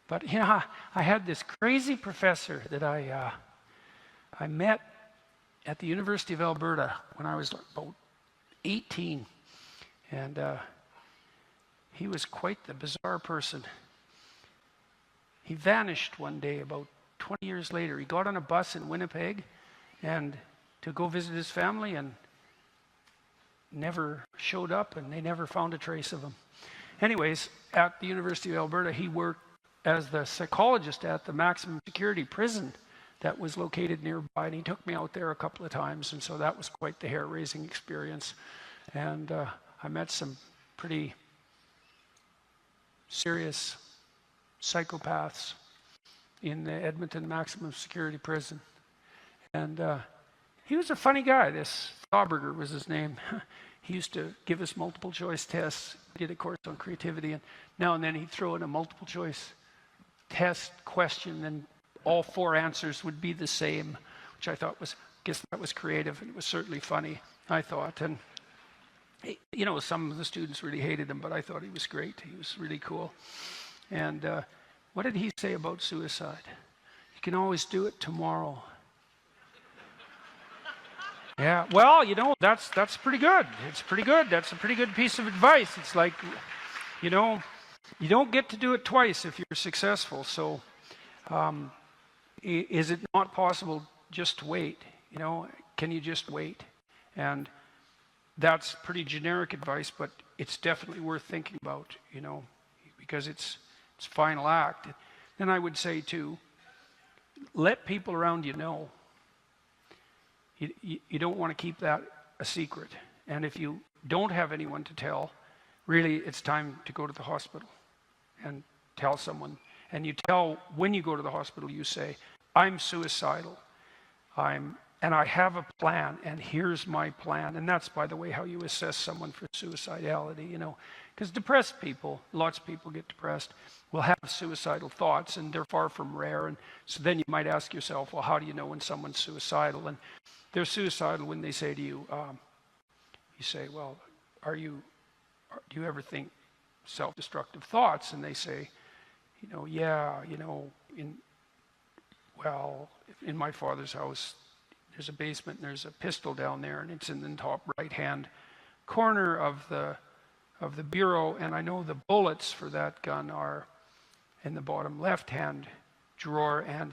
But I had this crazy professor that I met at the University of Alberta when I was about 18, and he was quite the bizarre person. He vanished one day about 20 years later. He got on a bus in Winnipeg and to go visit his family and never showed up, and they never found a trace of him. Anyways, at the University of Alberta, he worked as the psychologist at the maximum security prison that was located nearby, and he took me out there a couple of times, and so that was quite the hair-raising experience. And I met some pretty serious psychopaths in the Edmonton maximum security prison. And he was a funny guy. This Stauberger was his name. He used to give us multiple choice tests. He did a course on creativity, and now and then he'd throw in a multiple choice test question, and all 4 answers would be the same, which I thought was, that was creative, and it was certainly funny, I thought. And some of the students really hated him, but I thought he was great. He was really cool. And what did he say about suicide? You can always do it tomorrow. Yeah, well, that's pretty good. It's pretty good. That's a pretty good piece of advice. It's like, you don't get to do it twice if you're successful. So is it not possible just to wait? Can you just wait? And that's pretty generic advice, but it's definitely worth thinking about, because it's final act. Then I would say too, let people around you know. You don't want to keep that a secret. And if you don't have anyone to tell, really it's time to go to the hospital and tell someone. And you tell, when you go to the hospital, you say, I'm suicidal. And I have a plan, and here's my plan. And that's, by the way, how you assess someone for suicidality, Because depressed people, lots of people get depressed, will have suicidal thoughts, and they're far from rare. And so then you might ask yourself, well, how do you know when someone's suicidal? And they're suicidal when they say to you, you say, well, do you ever think self-destructive thoughts? And they say, yeah, in my father's house, there's a basement and there's a pistol down there, and it's in the top right-hand corner of the bureau, and I know the bullets for that gun are in the bottom left-hand drawer, and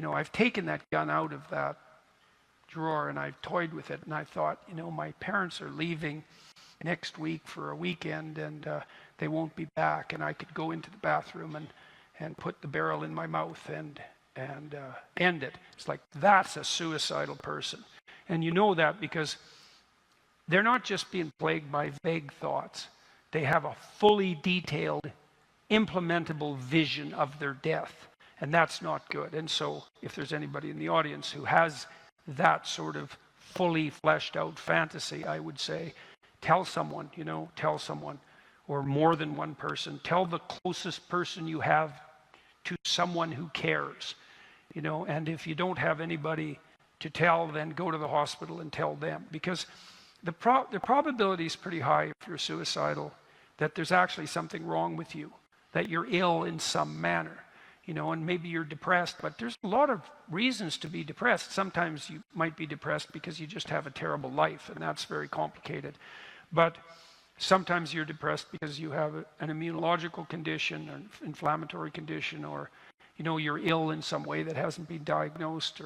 I've taken that gun out of that drawer and I've toyed with it, and I thought, my parents are leaving next week for a weekend, and they won't be back, and I could go into the bathroom and put the barrel in my mouth and end it. It's like, that's a suicidal person. And you know that because they're not just being plagued by vague thoughts. They have a fully detailed, implementable vision of their death, and that's not good. And so if there's anybody in the audience who has that sort of fully fleshed out fantasy, I would say, tell someone, or more than one person. Tell the closest person you have to someone who cares, and if you don't have anybody to tell, then go to the hospital and tell them, because the probability is pretty high if you're suicidal that there's actually something wrong with you, that you're ill in some manner, and maybe you're depressed, but there's a lot of reasons to be depressed. Sometimes you might be depressed because you just have a terrible life, and that's very complicated. But sometimes you're depressed because you have an immunological condition, an inflammatory condition, or you're ill in some way that hasn't been diagnosed,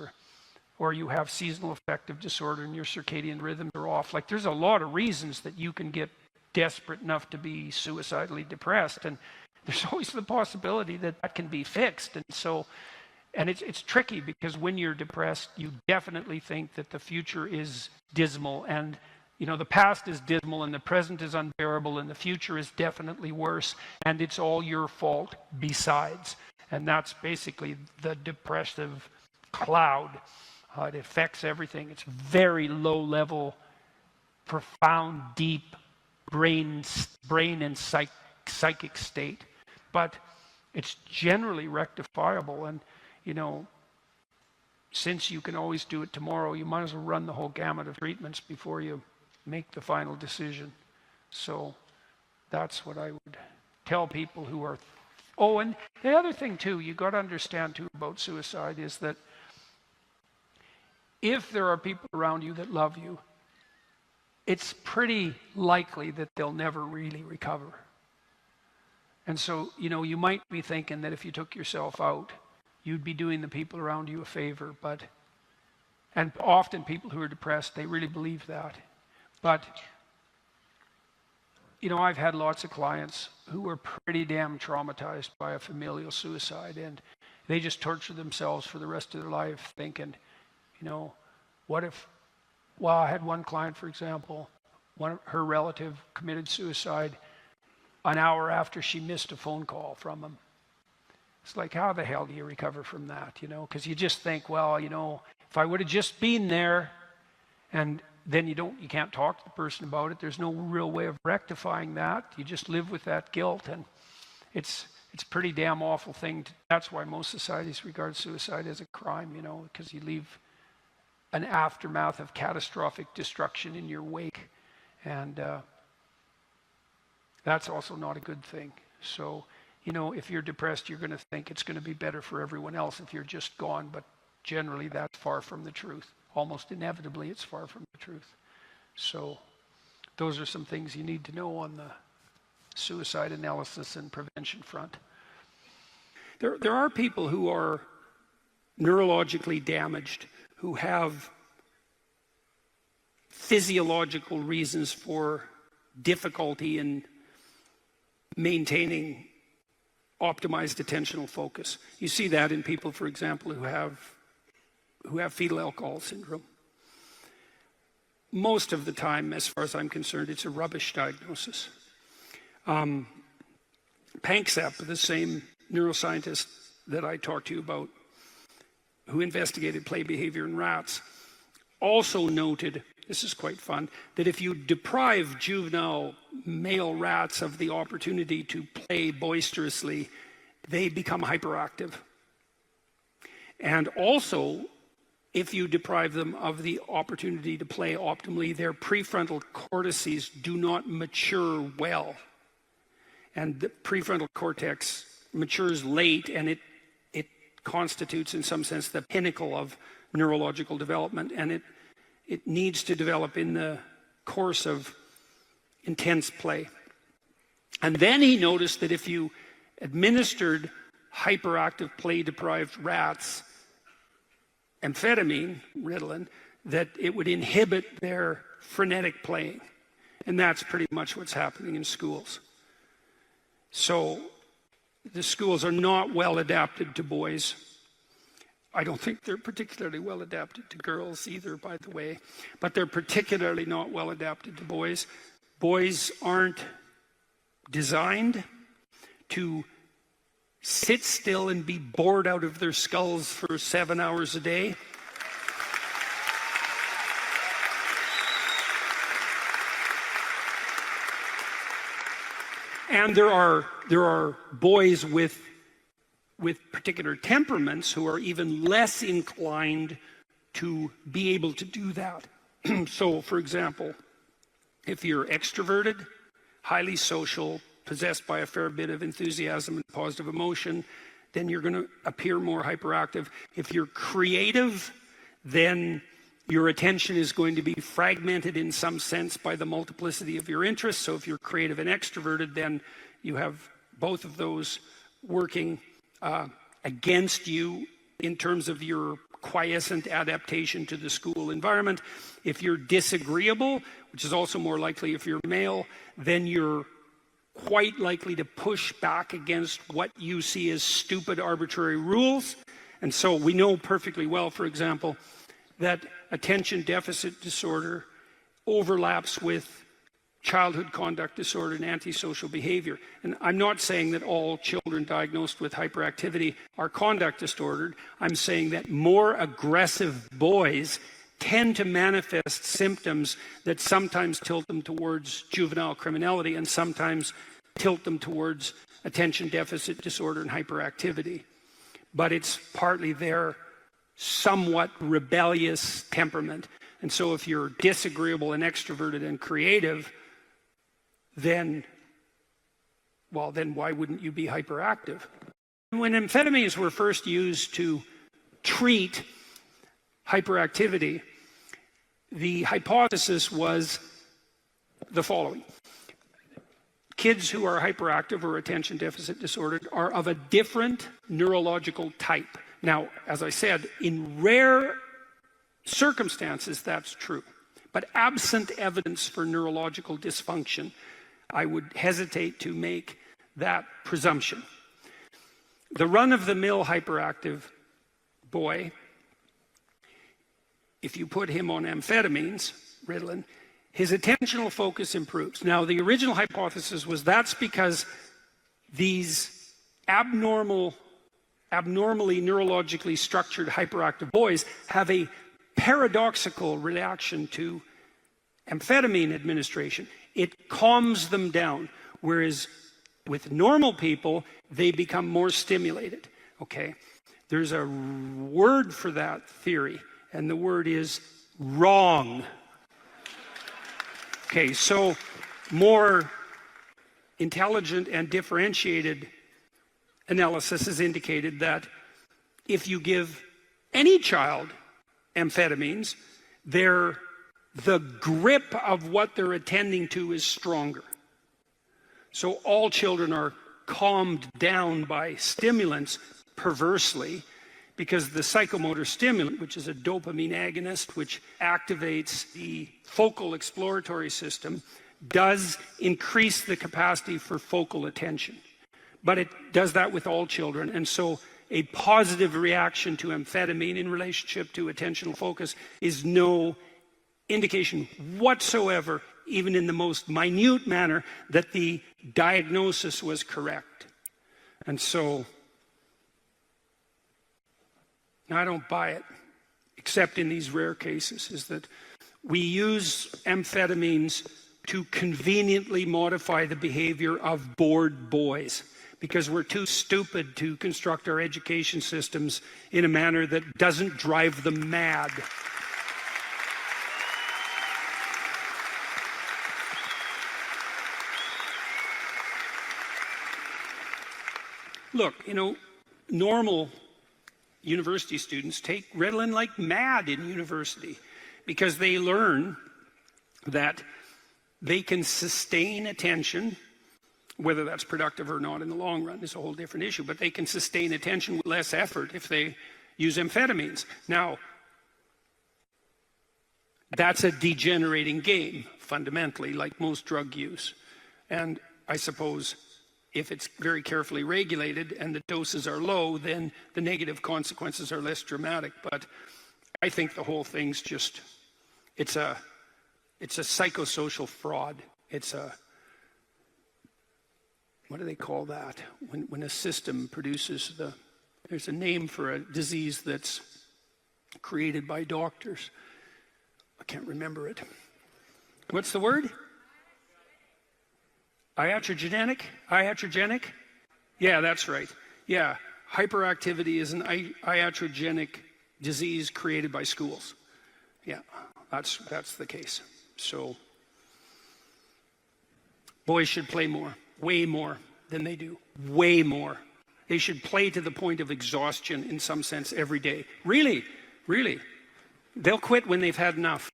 or you have seasonal affective disorder and your circadian rhythms are off. Like, there's a lot of reasons that you can get desperate enough to be suicidally depressed, and there's always the possibility that can be fixed. And it's tricky, because when you're depressed, you definitely think that the future is dismal, and the past is dismal, and the present is unbearable, and the future is definitely worse, and it's all your fault besides. And that's basically the depressive cloud. It affects everything. It's very low level, profound, deep brain and psychic state. But it's generally rectifiable. And, since you can always do it tomorrow, you might as well run the whole gamut of treatments before you make the final decision. So that's what I would tell people who are Oh, and the other thing too, you got to understand too about suicide is that if there are people around you that love you, it's pretty likely that they'll never really recover. And so, you might be thinking that if you took yourself out, you'd be doing the people around you a favor, and often people who are depressed, they really believe that. But, I've had lots of clients who were pretty damn traumatized by a familial suicide, and they just torture themselves for the rest of their life thinking, what if, I had one client, for example, her relative committed suicide an hour after she missed a phone call from him. It's like, how the hell do you recover from that, Because you just think, if I would have just been there, and then you can't talk to the person about it. There's no real way of rectifying that. You just live with that guilt, and it's a pretty damn awful thing. That's why most societies regard suicide as a crime, because you leave an aftermath of catastrophic destruction in your wake, and that's also not a good thing. So, if you're depressed, you're going to think it's going to be better for everyone else if you're just gone, but generally that's far from the truth. Almost inevitably, it's far from the truth. So those are some things you need to know on the suicide analysis and prevention front. There are people who are neurologically damaged, who have physiological reasons for difficulty in maintaining optimized attentional focus. You see that in people, for example, who have fetal alcohol syndrome. Most of the time, as far as I'm concerned, it's a rubbish diagnosis. Panksepp, the same neuroscientist that I talked to you about, who investigated play behavior in rats, also noted, this is quite fun, that if you deprive juvenile male rats of the opportunity to play boisterously, they become hyperactive. And also, if you deprive them of the opportunity to play optimally, their prefrontal cortices do not mature well. And the prefrontal cortex matures late, and it constitutes, in some sense, the pinnacle of neurological development, and it needs to develop in the course of intense play. And then he noticed that if you administered hyperactive play-deprived rats amphetamine, Ritalin, that it would inhibit their frenetic playing. And that's pretty much what's happening in schools. So the schools are not well adapted to boys. I don't think they're particularly well adapted to girls either, by the way, but they're particularly not well adapted to boys. Boys aren't designed to sit still and be bored out of their skulls for 7 hours a day. And there are boys with particular temperaments who are even less inclined to be able to do that. So, for example, if you're extroverted, highly social, possessed by a fair bit of enthusiasm and positive emotion, then you're going to appear more hyperactive. If you're creative, then your attention is going to be fragmented in some sense by the multiplicity of your interests. So if you're creative and extroverted, then you have both of those working against you in terms of your quiescent adaptation to the school environment. If you're disagreeable, which is also more likely if you're male, then you're quite likely to push back against what you see as stupid, arbitrary rules. And so we know perfectly well, for example, that attention deficit disorder overlaps with childhood conduct disorder and antisocial behavior. And I'm not saying that all children diagnosed with hyperactivity are conduct disordered. I'm saying that more aggressive boys tend to manifest symptoms that sometimes tilt them towards juvenile criminality and sometimes tilt them towards attention deficit disorder and hyperactivity. But it's partly their somewhat rebellious temperament. And so if you're disagreeable and extroverted and creative, then why wouldn't you be hyperactive? When amphetamines were first used to treat hyperactivity, the hypothesis was the following. Kids who are hyperactive or attention deficit disordered are of a different neurological type. Now, as I said, in rare circumstances, that's true. But absent evidence for neurological dysfunction, I would hesitate to make that presumption. The run-of-the-mill hyperactive boy, if you put him on amphetamines, Ritalin, his attentional focus improves. Now, the original hypothesis was that's because these abnormally neurologically structured hyperactive boys have a paradoxical reaction to amphetamine administration. It calms them down, whereas with normal people, they become more stimulated, okay? There's a word for that theory, and the word is wrong. Okay, so more intelligent and differentiated analysis has indicated that if you give any child amphetamines, the grip of what they're attending to is stronger. So all children are calmed down by stimulants perversely because the psychomotor stimulant, which is a dopamine agonist, which activates the focal exploratory system, does increase the capacity for focal attention. But it does that with all children. And so a positive reaction to amphetamine in relationship to attentional focus is no indication whatsoever, even in the most minute manner, that the diagnosis was correct. And so I don't buy it, except in these rare cases, is that we use amphetamines to conveniently modify the behavior of bored boys because we're too stupid to construct our education systems in a manner that doesn't drive them mad. Look, you know, normal university students take Ritalin like mad in university because they learn that they can sustain attention, whether that's productive or not in the long run is a whole different issue, but they can sustain attention with less effort if they use amphetamines. Now, that's a degenerating game, fundamentally, like most drug use. And I suppose if it's very carefully regulated and the doses are low, then the negative consequences are less dramatic. But I think the whole thing's just, it's a psychosocial fraud. It's a, what do they call that? When a system produces there's a name for a disease that's created by doctors. I can't remember it. What's the word? Iatrogenic? Yeah, that's right. Yeah, hyperactivity is an iatrogenic disease created by schools. Yeah, that's the case. So boys should play more, way more than they do, way more. They should play to the point of exhaustion in some sense every day. Really, really. They'll quit when they've had enough.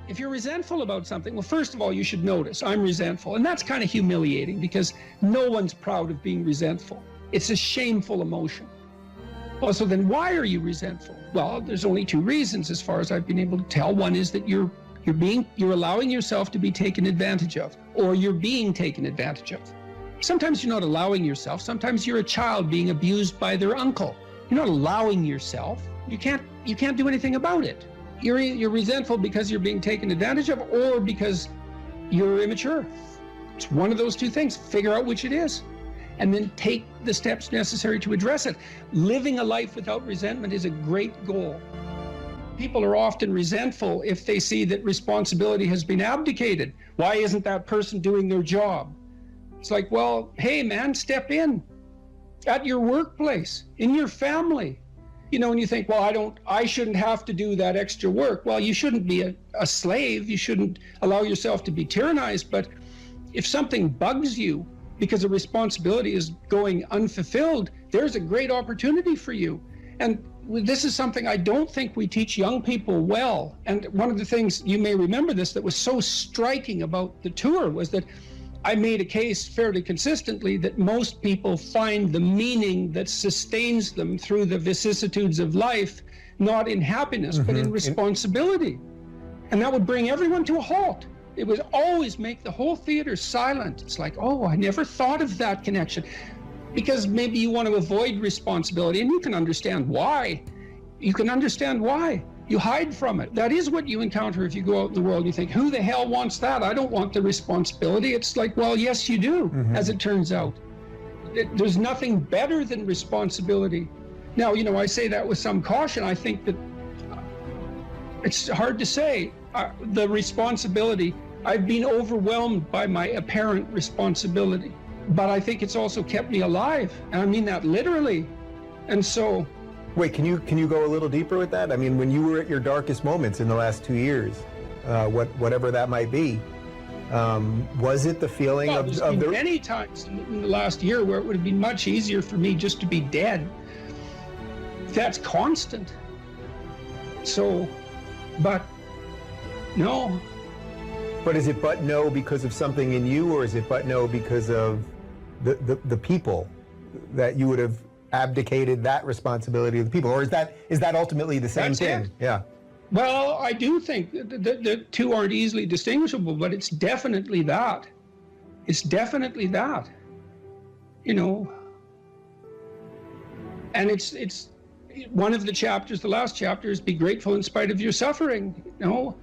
If you're resentful about something, well, first of all, you should notice, I'm resentful. And that's kind of humiliating because no one's proud of being resentful. It's a shameful emotion. Well, so then why are you resentful? Well, there's only two reasons as far as I've been able to tell. One is that you're allowing yourself to be taken advantage of, or you're being taken advantage of. Sometimes you're not allowing yourself. Sometimes you're a child being abused by their uncle. You're not allowing yourself. You can't do anything about it. You're resentful because you're being taken advantage of or because you're immature. It's one of those two things. Figure out which it is and then take the steps necessary to address it. Living a life without resentment is a great goal. People are often resentful if they see that responsibility has been abdicated. Why isn't that person doing their job? It's like, well, hey man, step in at your workplace, in your family. You know, and you think, well, I shouldn't have to do that extra work. Well, you shouldn't be a slave. You shouldn't allow yourself to be tyrannized. But if something bugs you because a responsibility is going unfulfilled, there's a great opportunity for you. And this is something I don't think we teach young people well. And one of the things, you may remember this, that was so striking about the tour was that I made a case fairly consistently that most people find the meaning that sustains them through the vicissitudes of life, not in happiness, but in responsibility. And that would bring everyone to a halt. It would always make the whole theater silent. It's like, oh, I never thought of that connection. Because maybe you want to avoid responsibility, and you can understand why. You can understand why. You hide from it. That is what you encounter if you go out in the world. You think, who the hell wants that? I don't want the responsibility. It's like, well, yes, you do, as it turns out. There's nothing better than responsibility. Now, you know, I say that with some caution. I think that it's hard to say. The responsibility, I've been overwhelmed by my apparent responsibility, but I think it's also kept me alive. And I mean that literally. And so, wait, can you go a little deeper with that? I mean, when you were at your darkest moments in the last 2 years, whatever that might be, was it the feeling of the... many times in the last year where it would have been much easier for me just to be dead. That's constant. So, but no. But is it but no because of something in you, or is it but no because of the people that you would have abdicated that responsibility of the people, or is that ultimately the same thing? It. Yeah. Well, I do think the two aren't easily distinguishable, but it's definitely that. It's definitely that. You know. And it's one of the chapters, the last chapter, is be grateful in spite of your suffering. You know,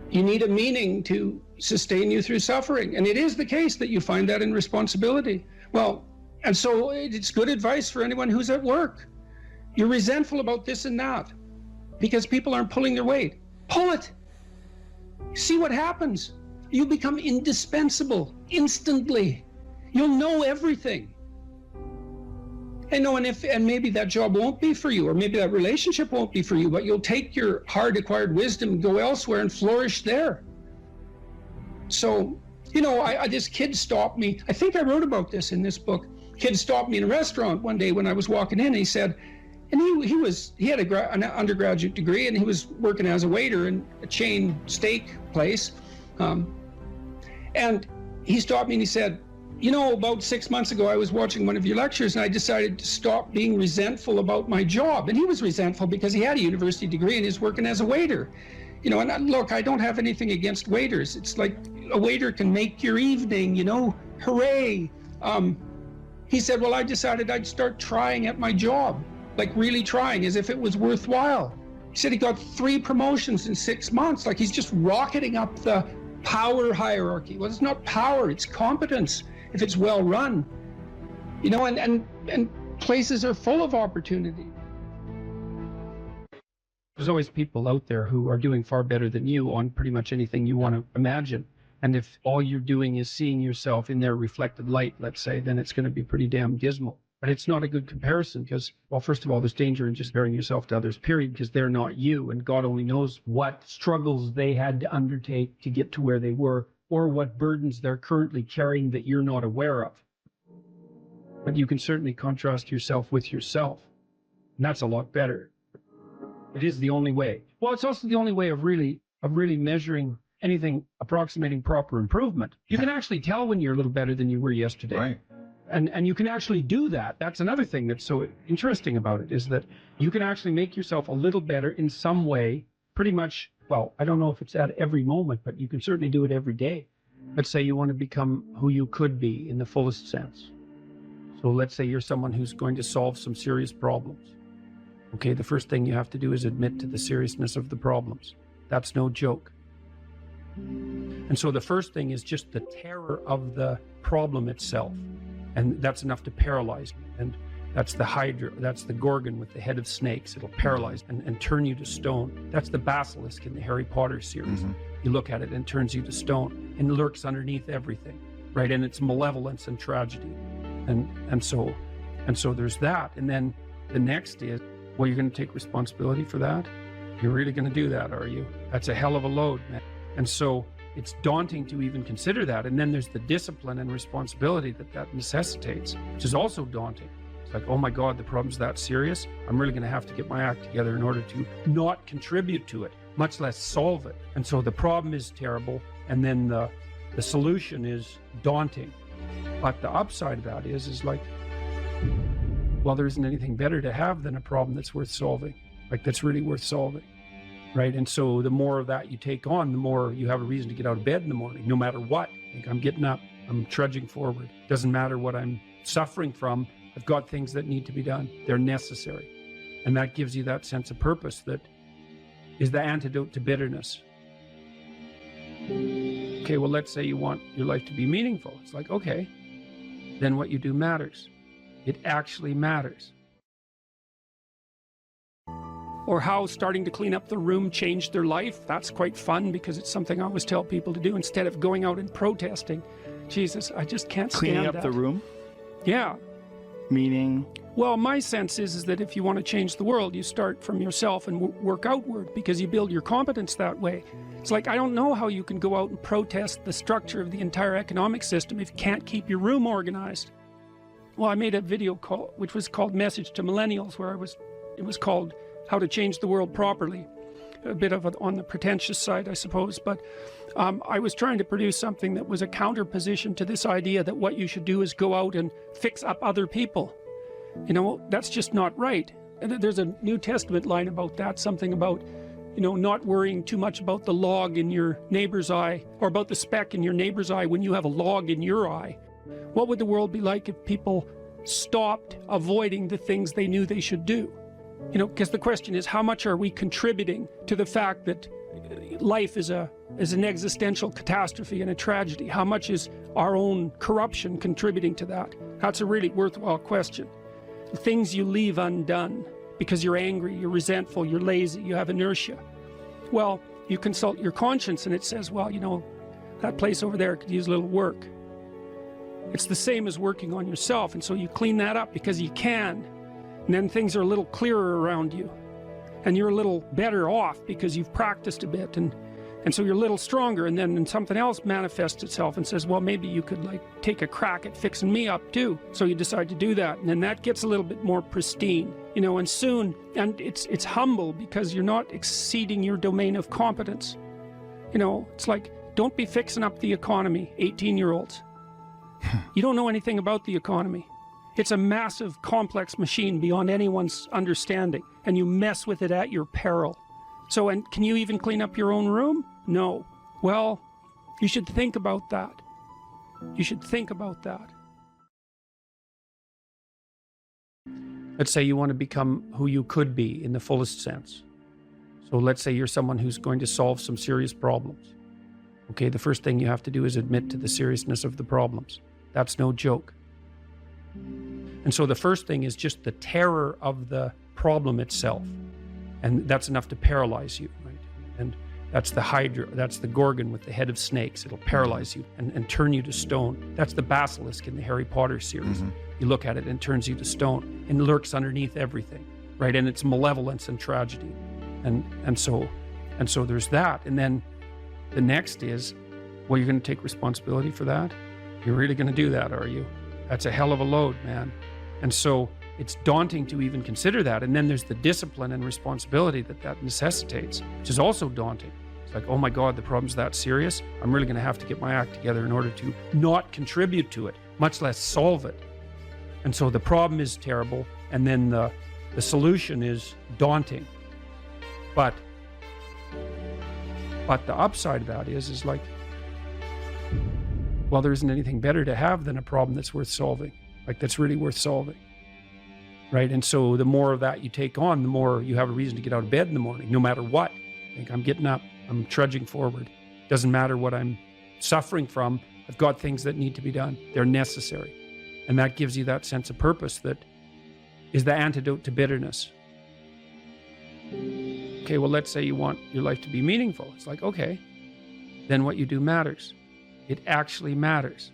you need a meaning to sustain you through suffering, and it is the case that you find that in responsibility. Well. And so it's good advice for anyone who's at work. You're resentful about this and that because people aren't pulling their weight. Pull it. See what happens. You become indispensable instantly. You'll know everything. And maybe that job won't be for you, or maybe that relationship won't be for you, but you'll take your hard acquired wisdom and go elsewhere and flourish there. So, you know, this kid stopped me. I think I wrote about this in this book. Kid stopped me in a restaurant one day when I was walking in, and he said, and he had an undergraduate degree, and he was working as a waiter in a chain steak place. And he stopped me and he said, you know, about 6 months ago, I was watching one of your lectures and I decided to stop being resentful about my job. And he was resentful because he had a university degree and he's working as a waiter. You know, and look, I don't have anything against waiters. It's like a waiter can make your evening, you know, hooray. He said, well, I decided I'd start trying at my job, like really trying as if it was worthwhile. He said he got 3 promotions in 6 months, like he's just rocketing up the power hierarchy. Well, it's not power, it's competence if it's well run. You know, and places are full of opportunity. There's always people out there who are doing far better than you on pretty much anything you want to imagine. And if all you're doing is seeing yourself in their reflected light, let's say, then it's going to be pretty damn dismal. But it's not a good comparison because, well, first of all, there's danger in just comparing yourself to others, period, because they're not you. And God only knows what struggles they had to undertake to get to where they were, or what burdens they're currently carrying that you're not aware of. But you can certainly contrast yourself with yourself. And that's a lot better. It is the only way. Well, it's also the only way of really measuring anything approximating proper improvement. You can actually tell when you're a little better than you were yesterday. Right. And you can actually do that. That's another thing that's so interesting about it, is that you can actually make yourself a little better in some way, pretty much, well, I don't know if it's at every moment, but you can certainly do it every day. Let's say you want to become who you could be in the fullest sense. So let's say you're someone who's going to solve some serious problems. Okay, the first thing you have to do is admit to the seriousness of the problems. That's no joke. And so the first thing is just the terror of the problem itself. And that's enough to paralyze me. And that's the Hydra, that's the Gorgon with the head of snakes. It'll paralyze and turn you to stone. That's the basilisk in the Harry Potter series. You look at it and it turns you to stone and lurks underneath everything, right? And it's malevolence and tragedy. And so there's that. And then the next is Well, you're going to take responsibility for that? You're really going to do that, are you? That's a hell of a load, man. And so it's daunting to even consider that. And then there's the discipline and responsibility that necessitates, which is also daunting. It's like, oh my God, the problem's that serious. I'm really going to have to get my act together in order to not contribute to it, much less solve it. And so the problem is terrible. And then the solution is daunting. But the upside of that is like, well, there isn't anything better to have than a problem that's worth solving, like that's really worth solving, right? And so the more of that you take on, the more you have a reason to get out of bed in the morning, no matter what. Like, I'm getting up, I'm trudging forward. Doesn't matter what I'm suffering from. I've got things that need to be done. They're necessary. And that gives you that sense of purpose that is the antidote to bitterness. Okay, well, let's say you want your life to be meaningful. It's like, okay, then what you do matters. It actually matters. Or how starting to clean up the room changed their life. That's quite fun because it's something I always tell people to do instead of going out and protesting. Jesus, I just can't stand Cleaning up that. the room? Yeah. Meaning? Well, my sense is that if you want to change the world, you start from yourself and work outward because you build your competence that way. It's like, I don't know how you can go out and protest the structure of the entire economic system if you can't keep your room organized. Well, I made a video call, which was called Message to Millennials, where it was called How to Change the World Properly. A bit of on the pretentious side, I suppose, but I was trying to produce something that was a counterposition to this idea that what you should do is go out and fix up other people. You know, that's just not right. And there's a New Testament line about that, something about, you know, not worrying too much about the log in your neighbor's eye, or about the speck in your neighbor's eye when you have a log in your eye. What would the world be like if people stopped avoiding the things they knew they should do? You know, because the question is, how much are we contributing to the fact that life is an existential catastrophe and a tragedy? How much is our own corruption contributing to that? That's a really worthwhile question. The things you leave undone because you're angry, you're resentful, you're lazy, you have inertia. Well, you consult your conscience and it says, well, you know, that place over there could use a little work. It's the same as working on yourself, and so you clean that up because you can, and then things are a little clearer around you, and you're a little better off because you've practiced a bit, and so you're a little stronger, and then something else manifests itself and says, well, maybe you could like take a crack at fixing me up too. So you decide to do that, and then that gets a little bit more pristine, you know, and soon, and it's humble because you're not exceeding your domain of competence. You know, it's like, don't be fixing up the economy, 18-year-olds. You don't know anything about the economy. It's a massive, complex machine beyond anyone's understanding, and you mess with it at your peril. So, and can you even clean up your own room? No. Well, you should think about that. You should think about that. Let's say you want to become who you could be in the fullest sense. So let's say you're someone who's going to solve some serious problems. Okay, the first thing you have to do is admit to the seriousness of the problems. That's no joke. And so the first thing is just the terror of the problem itself. And that's enough to paralyze you, right? And that's the Hydra, that's the Gorgon with the head of snakes. It'll paralyze you and turn you to stone. That's the basilisk in the Harry Potter series. Mm-hmm. You look at it and it turns you to stone and lurks underneath everything, right? And it's malevolence and tragedy. And so there's that. And then the next is, well, you're going to take responsibility for that? You're really going to do that, are you? That's a hell of a load, man. And so it's daunting to even consider that. And then there's the discipline and responsibility that necessitates, which is also daunting. It's like, oh my God, the problem's that serious. I'm really going to have to get my act together in order to not contribute to it, much less solve it. And so the problem is terrible. And then the solution is daunting. But the upside of that is like, well, there isn't anything better to have than a problem that's worth solving, like that's really worth solving, right? And so the more of that you take on, the more you have a reason to get out of bed in the morning, no matter what. Like, I'm getting up, I'm trudging forward. Doesn't matter what I'm suffering from. I've got things that need to be done. They're necessary. And that gives you that sense of purpose that is the antidote to bitterness. Okay, well, let's say you want your life to be meaningful. It's like, okay, then what you do matters. It actually matters.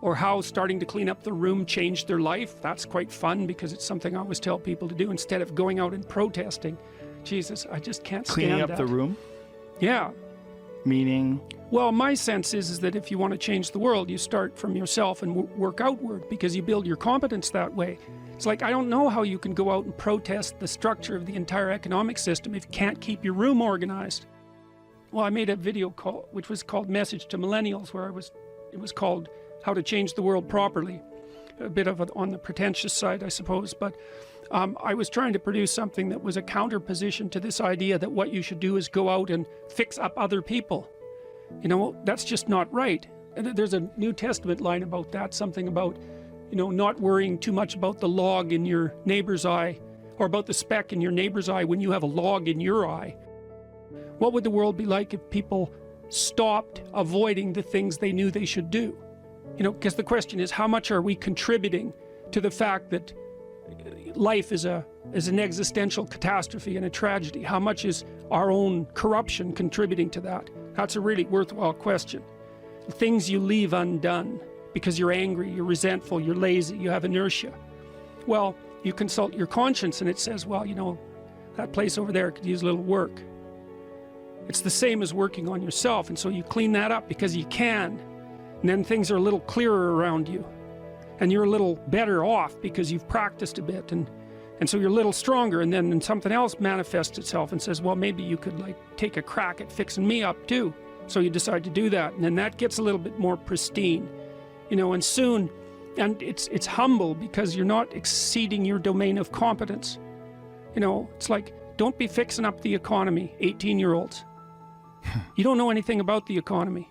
or how starting to clean up the room changed their life. That's quite fun because it's something I always tell people to do instead of going out and protesting. Jesus, I just can't stand Cleaning up that. the room? Yeah. Meaning? Well, my sense is that if you want to change the world, you start from yourself and work outward, because you build your competence that way. It's like, I don't know how you can go out and protest the structure of the entire economic system if you can't keep your room organized. Well, I made a video call, which was called Message to Millennials, where it was called How to Change the World Properly. A bit of on the pretentious side, I suppose, but I was trying to produce something that was a counterposition to this idea that what you should do is go out and fix up other people. You know, that's just not right. And there's a New Testament line about that, something about, you know, not worrying too much about the log in your neighbor's eye, or about the speck in your neighbor's eye when you have a log in your eye. What would the world be like if people stopped avoiding the things they knew they should do? You know, because the question is, how much are we contributing to the fact that life is an existential catastrophe and a tragedy? How much is our own corruption contributing to that? That's a really worthwhile question. The things you leave undone because you're angry, you're resentful, you're lazy, you have inertia. Well, you consult your conscience and it says, well, you know, that place over there could use a little work. It's the same as working on yourself, and so you clean that up because you can, and then things are a little clearer around you, and you're a little better off because you've practiced a bit, and so you're a little stronger, and then something else manifests itself and says, well, maybe you could like take a crack at fixing me up too. So you decide to do that, and then that gets a little bit more pristine, you know, and soon, and it's humble because you're not exceeding your domain of competence. You know, it's like, don't be fixing up the economy, 18-year-olds. You don't know anything about the economy.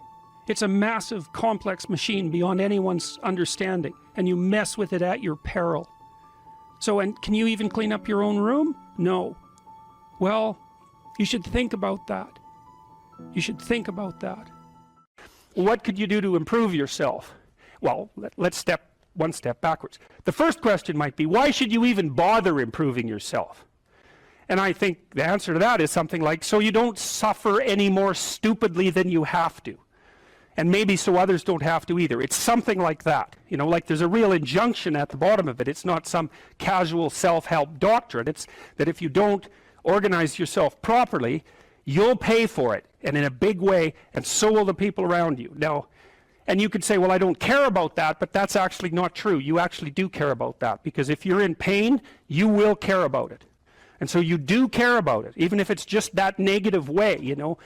It's a massive, complex machine beyond anyone's understanding, and you mess with it at your peril. So, and can you even clean up your own room? No. Well, you should think about that. You should think about that. What could you do to improve yourself? Well, let's step one step backwards. The first question might be, why should you even bother improving yourself? And I think the answer to that is something like, so you don't suffer any more stupidly than you have to. And maybe so others don't have to either. It's something like that. You know, like there's a real injunction at the bottom of it. It's not some casual self-help doctrine. It's that if you don't organize yourself properly, you'll pay for it, and in a big way, and so will the people around you. Now, and you could say, well, I don't care about that, but that's actually not true. You actually do care about that, because if you're in pain, you will care about it. And so you do care about it, even if it's just that negative way, you know.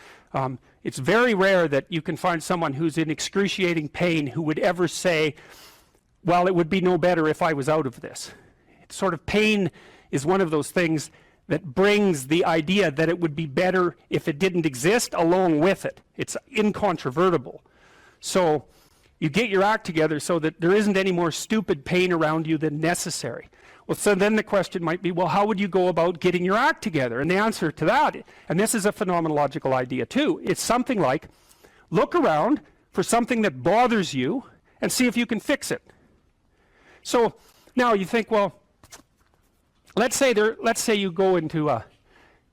It's very rare that you can find someone who's in excruciating pain who would ever say, well, it would be no better if I was out of this. It's sort of, pain is one of those things that brings the idea that it would be better if it didn't exist along with it. It's incontrovertible. So you get your act together so that there isn't any more stupid pain around you than necessary. Well, so then the question might be, well, how would you go about getting your act together? And the answer to that, and this is a phenomenological idea too, it's something like, look around for something that bothers you and see if you can fix it. So now you think, well, let's say you go into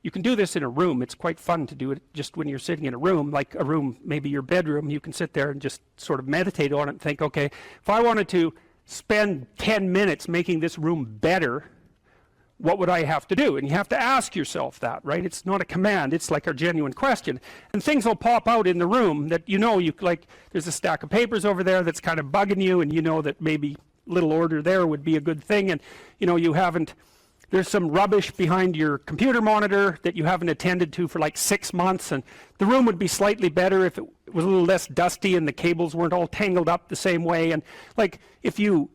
you can do this in a room. It's quite fun to do it just when you're sitting in a room, like a room, maybe your bedroom. You can sit there and just sort of meditate on it and think, okay, if I wanted to spend 10 minutes making this room better, what would I have to do? And you have to ask yourself that, right? It's not a command, it's like a genuine question. And things will pop out in the room that you know, like there's a stack of papers over there that's kind of bugging you, and you know that maybe little order there would be a good thing, and you know there's some rubbish behind your computer monitor that you haven't attended to for like 6 months, and the room would be slightly better if it was a little less dusty and the cables weren't all tangled up the same way. And like if you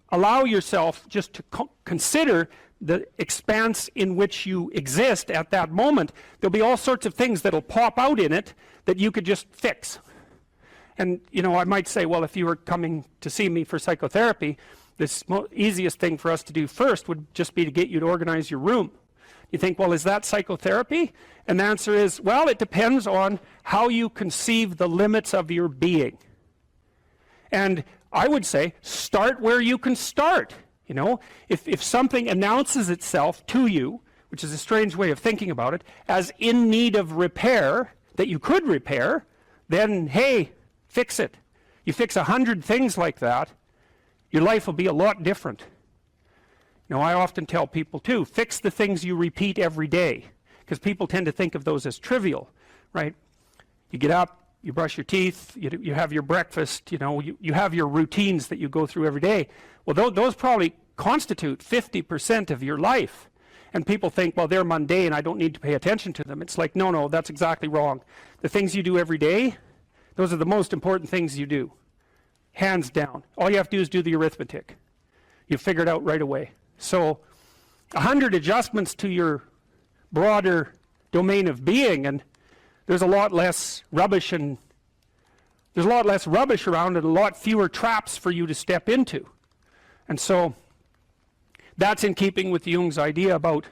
allow yourself just to consider the expanse in which you exist at that moment, there'll be all sorts of things that'll pop out in it that you could just fix. And you know, I might say, well, if you were coming to see me for psychotherapy, the easiest thing for us to do first would just be to get you to organize your room. You think, well, is that psychotherapy? And the answer is, well, it depends on how you conceive the limits of your being. And I would say, start where you can start. You know, if something announces itself to you, which is a strange way of thinking about it, as in need of repair, that you could repair, then, hey, fix it. You fix 100 things like that, your life will be a lot different. Now, I often tell people too, fix the things you repeat every day, because people tend to think of those as trivial, right? You get up, you brush your teeth, you have your breakfast, you have your routines that you go through every day. Well, those probably constitute 50% of your life. And people think, well, they're mundane, I don't need to pay attention to them. It's like, no, that's exactly wrong. The things you do every day, those are the most important things you do. Hands down. All you have to do is do the arithmetic. You figure it out right away. So 100 adjustments to your broader domain of being, and there's a lot less rubbish around and a lot fewer traps for you to step into. And so that's in keeping with Jung's idea about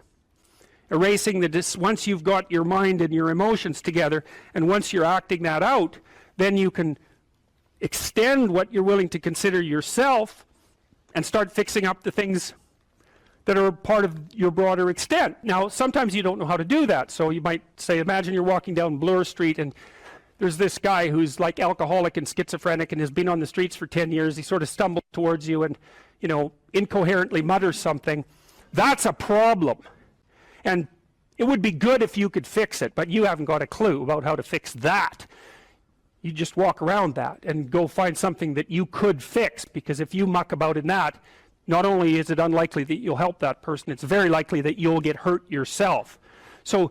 erasing once you've got your mind and your emotions together, and once you're acting that out, then you can extend what you're willing to consider yourself and start fixing up the things that are part of your broader extent. Now, sometimes you don't know how to do that. So you might say, imagine you're walking down Bloor Street and there's this guy who's like alcoholic and schizophrenic and has been on the streets for 10 years. He sort of stumbles towards you and, incoherently mutters something. That's a problem. And it would be good if you could fix it, but you haven't got a clue about how to fix that. You just walk around that and go find something that you could fix, because if you muck about in that, not only is it unlikely that you'll help that person, it's very likely that you'll get hurt yourself. So,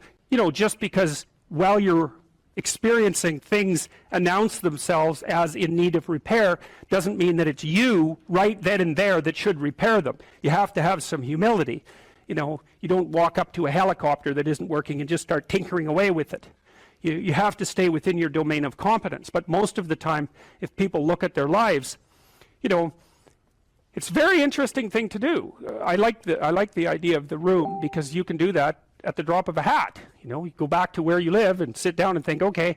just because while you're experiencing things announce themselves as in need of repair, doesn't mean that it's you right then and there that should repair them. You have to have some humility. You don't walk up to a helicopter that isn't working and just start tinkering away with it. You have to stay within your domain of competence. But most of the time, if people look at their lives, it's a very interesting thing to do. I like the idea of the room, because you can do that at the drop of a hat. You go back to where you live and sit down and think, okay,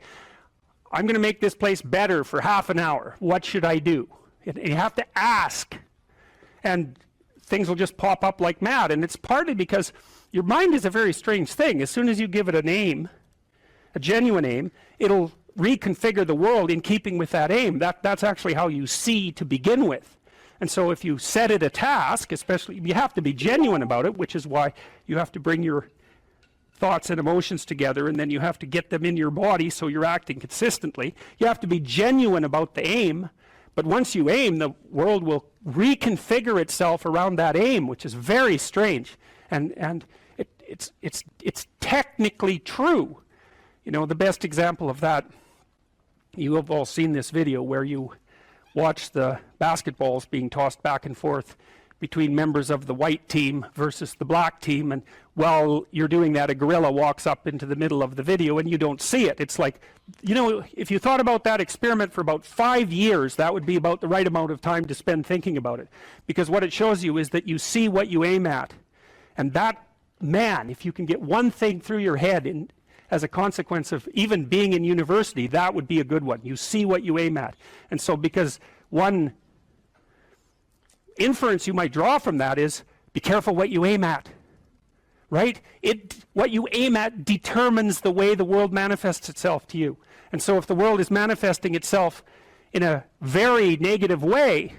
I'm going to make this place better for half an hour. What should I do? And you have to ask, and things will just pop up like mad. And it's partly because your mind is a very strange thing. As soon as you give it a name, a genuine aim, it'll reconfigure the world in keeping with that aim. That's actually how you see to begin with. And so if you set it a task, especially, you have to be genuine about it, which is why you have to bring your thoughts and emotions together, and then you have to get them in your body so you're acting consistently. You have to be genuine about the aim, but once you aim, the world will reconfigure itself around that aim, which is very strange. And it's technically true. The best example of that, you have all seen this video where you watch the basketballs being tossed back and forth between members of the white team versus the black team, and while you're doing that, a gorilla walks up into the middle of the video and you don't see it. It's like, if you thought about that experiment for about 5 years, that would be about the right amount of time to spend thinking about it, because what it shows you is that you see what you aim at. And that, man, if you can get one thing through your head as a consequence of even being in university, that would be a good one. You see what you aim at. And so, because one inference you might draw from that is, be careful what you aim at, right? What you aim at determines the way the world manifests itself to you. And so if the world is manifesting itself in a very negative way,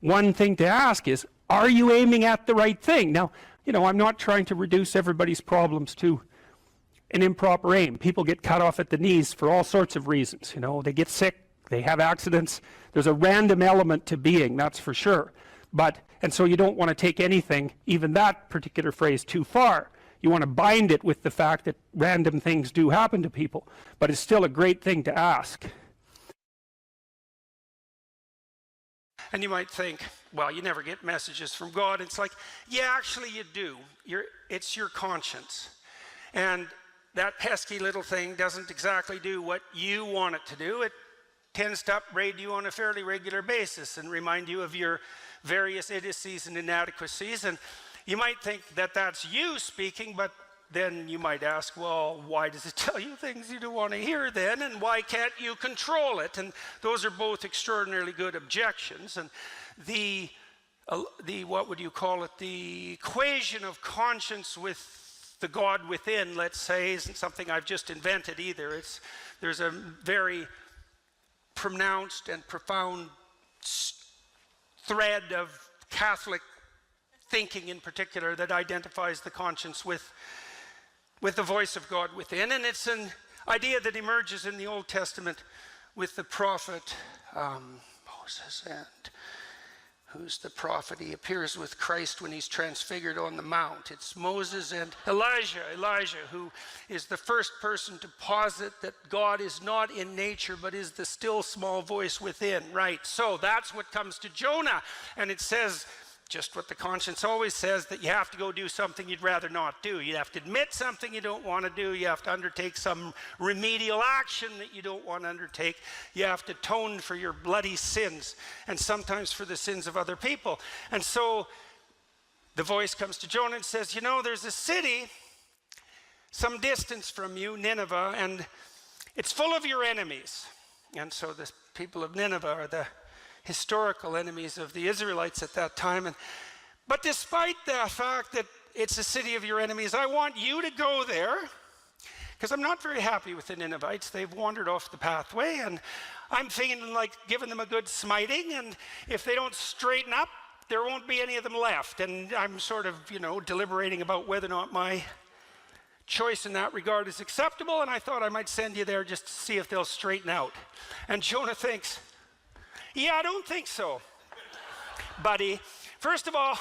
one thing to ask is, are you aiming at the right thing? Now, I'm not trying to reduce everybody's problems to an improper aim. People get cut off at the knees for all sorts of reasons. They get sick, they have accidents. There's a random element to being, that's for sure. And so you don't want to take anything, even that particular phrase, too far. You want to bind it with the fact that random things do happen to people. But it's still a great thing to ask. And you might think, well, you never get messages from God. It's like, yeah, actually you do. It's your conscience. And that pesky little thing doesn't exactly do what you want it to do. It tends to upbraid you on a fairly regular basis and remind you of your various idiocies and inadequacies. And you might think that that's you speaking, but then you might ask, well, why does it tell you things you don't want to hear then? And why can't you control it? And those are both extraordinarily good objections. And the what would you call it? The equation of conscience with the God within, let's say, isn't something I've just invented either. There's a very pronounced and profound thread of Catholic thinking in particular that identifies the conscience with the voice of God within. And it's an idea that emerges in the Old Testament with the prophet Moses. And who's the prophet? He appears with Christ when he's transfigured on the mount. It's Moses and Elijah, who is the first person to posit that God is not in nature, but is the still small voice within, right? So that's what comes to Jonah. And it says, just what the conscience always says, that you have to go do something you'd rather not do. You have to admit something you don't want to do. You have to undertake some remedial action that you don't want to undertake. You have to atone for your bloody sins, and sometimes for the sins of other people. And so the voice comes to Jonah and says, you know, there's a city some distance from you, Nineveh, and it's full of your enemies. And so the people of Nineveh are the historical enemies of the Israelites at that time. But despite the fact that it's a city of your enemies, I want you to go there, because I'm not very happy with the Ninevites. They've wandered off the pathway, and I'm feeling like giving them a good smiting, and if they don't straighten up, there won't be any of them left. And I'm sort of, deliberating about whether or not my choice in that regard is acceptable, and I thought I might send you there just to see if they'll straighten out. And Jonah thinks, yeah, I don't think so, buddy. First of all,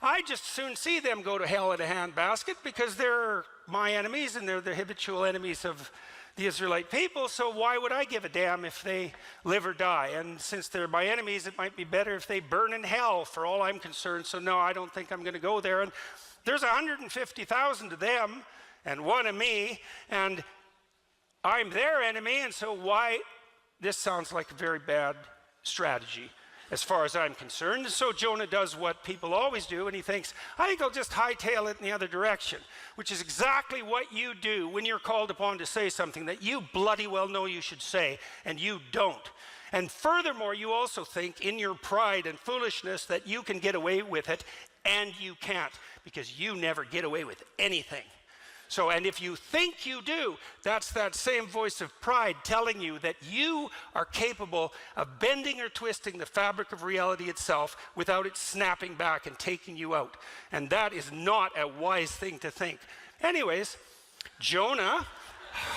I just soon see them go to hell in a handbasket, because they're my enemies and they're the habitual enemies of the Israelite people. So why would I give a damn if they live or die? And since they're my enemies, it might be better if they burn in hell for all I'm concerned. So no, I don't think I'm going to go there. And there's 150,000 of them and one of me, and I'm their enemy. And so why? This sounds like a very bad strategy as far as I'm concerned. And so Jonah does what people always do, and he thinks, I think I'll just hightail it in the other direction, which is exactly what you do when you're called upon to say something that you bloody well know you should say, and you don't. And furthermore, you also think in your pride and foolishness that you can get away with it, and you can't, because you never get away with anything. So, and if you think you do, that's that same voice of pride telling you that you are capable of bending or twisting the fabric of reality itself without it snapping back and taking you out. And that is not a wise thing to think. Anyways, Jonah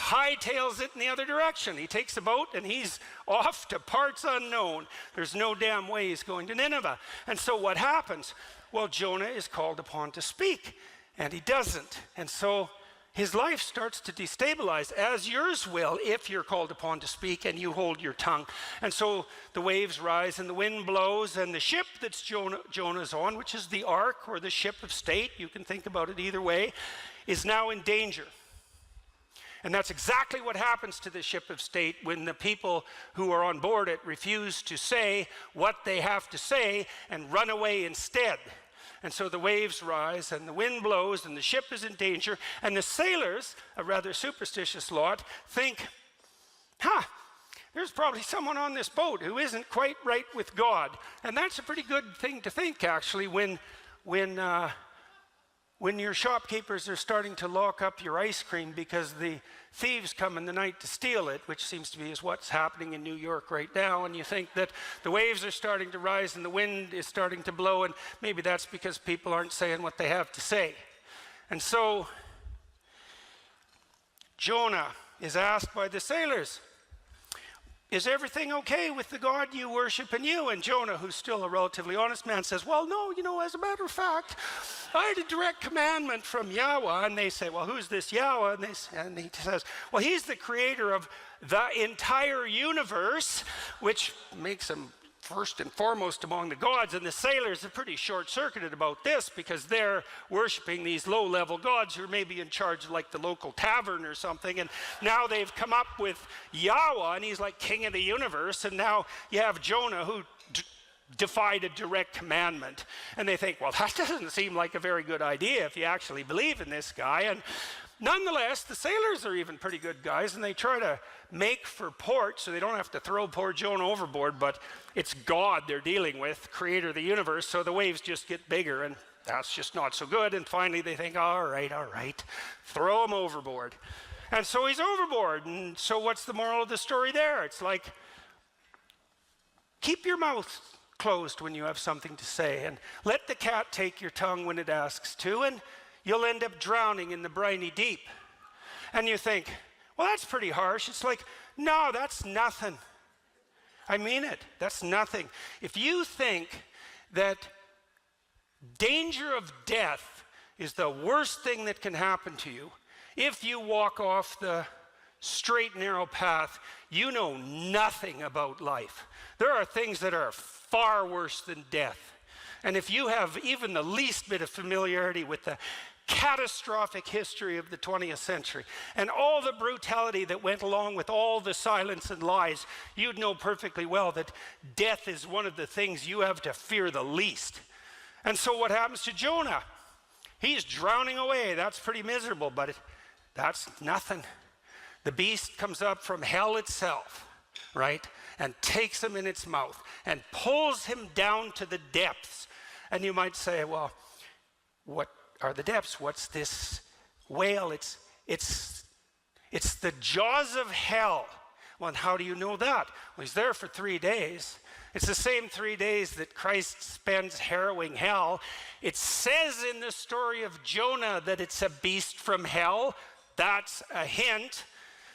hightails it in the other direction. He takes a boat and he's off to parts unknown. There's no damn way he's going to Nineveh. And so what happens? Well, Jonah is called upon to speak, and he doesn't. And so his life starts to destabilize, as yours will if you're called upon to speak and you hold your tongue. And so the waves rise and the wind blows, and the ship that's Jonah's on, which is the ark or the ship of state, you can think about it either way, is now in danger. And that's exactly what happens to the ship of state when the people who are on board it refuse to say what they have to say and run away instead. And so the waves rise and the wind blows and the ship is in danger, and the sailors, a rather superstitious lot, think, there's probably someone on this boat who isn't quite right with God. And that's a pretty good thing to think, actually, when your shopkeepers are starting to lock up your ice cream because the thieves come in the night to steal it, which seems to be what's happening in New York right now, and you think that the waves are starting to rise and the wind is starting to blow, and maybe that's because people aren't saying what they have to say. And so Jonah is asked by the sailors, is everything okay with the God you worship in you? And Jonah, who's still a relatively honest man, says, well, no, as a matter of fact, I had a direct commandment from Yahweh. And they say, well, who's this Yahweh? And he says, well, he's the creator of the entire universe, which makes him first and foremost among the gods. And the sailors are pretty short-circuited about this, because they're worshiping these low-level gods who are maybe in charge of like the local tavern or something. And now they've come up with Yahweh, and he's like king of the universe. And now you have Jonah, who defied a direct commandment. And they think, well, that doesn't seem like a very good idea if you actually believe in this guy. And nonetheless, the sailors are even pretty good guys, and they try to make for port so they don't have to throw poor Jonah overboard, but it's God they're dealing with, creator of the universe, so the waves just get bigger, and that's just not so good. And finally they think, all right, throw him overboard. And so he's overboard. And so what's the moral of the story there? It's like, Keep your mouth closed when you have something to say, and let the cat take your tongue when it asks to, and you'll end up drowning in the briny deep. And you think, well, that's pretty harsh. It's like, no, that's nothing. I mean it. That's nothing. If you think that danger of death is the worst thing that can happen to you, if you walk off the straight and narrow path, you know nothing about life. There are things that are far worse than death. And if you have even the least bit of familiarity with the catastrophic history of the 20th century and all the brutality that went along with all the silence and lies, you'd know perfectly well that death is one of the things you have to fear the least. And so what happens to Jonah? He's drowning away. That's pretty miserable, but that's nothing. The beast comes up from hell itself, right? And takes him in its mouth and pulls him down to the depths. And you might say, well, what are the depths? What's this whale? It's the jaws of hell. Well, and how do you know that? Well, he's there for 3 days. It's the same 3 days that Christ spends harrowing hell. It says in the story of Jonah that it's a beast from hell. That's a hint.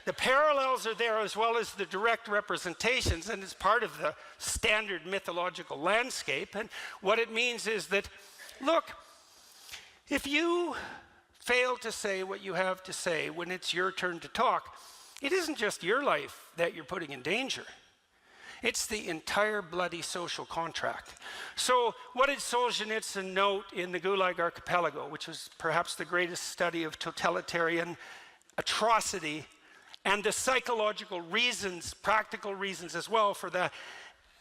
The parallels are there as well as the direct representations, and it's part of the standard mythological landscape. And what it means is that, look, if you fail to say what you have to say when it's your turn to talk, it isn't just your life that you're putting in danger. It's the entire bloody social contract. So what did Solzhenitsyn note in the Gulag Archipelago, which was perhaps the greatest study of totalitarian atrocity and the psychological reasons, practical reasons as well for the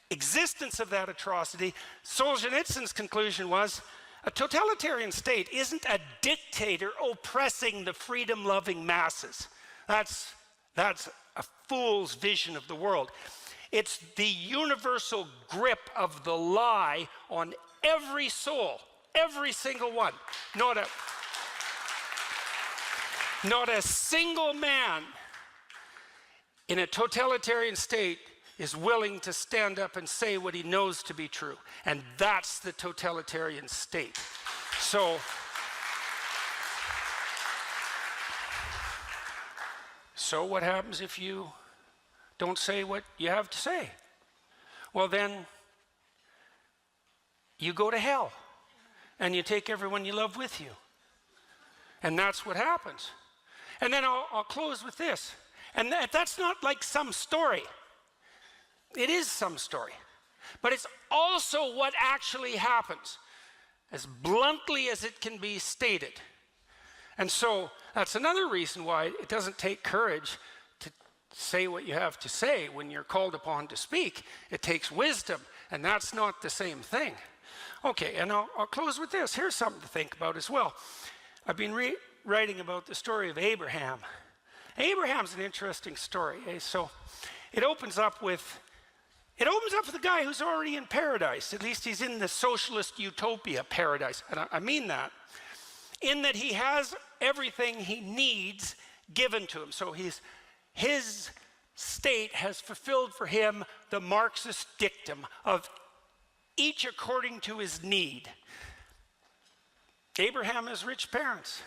existence of that atrocity? Solzhenitsyn's conclusion was, a totalitarian state isn't a dictator oppressing the freedom-loving masses. That's a fool's vision of the world. It's the universal grip of the lie on every soul, every single one. Not a single man in a totalitarian state is willing to stand up and say what he knows to be true. And that's the totalitarian state. So what happens if you don't say what you have to say? Well, then you go to hell and you take everyone you love with you. And that's what happens. And then I'll close with this. And that's not like some story. It is some story. But it's also what actually happens, as bluntly as it can be stated. And so that's another reason why it doesn't take courage to say what you have to say when you're called upon to speak. It takes wisdom, and that's not the same thing. Okay, and I'll close with this. Here's something to think about as well. I've been writing about the story of Abraham. Abraham's an interesting story. So it opens up with a guy who's already in paradise. At least he's in the socialist utopia paradise. And I mean that. In that he has everything he needs given to him. So his state has fulfilled for him the Marxist dictum of each according to his need. Abraham has rich parents.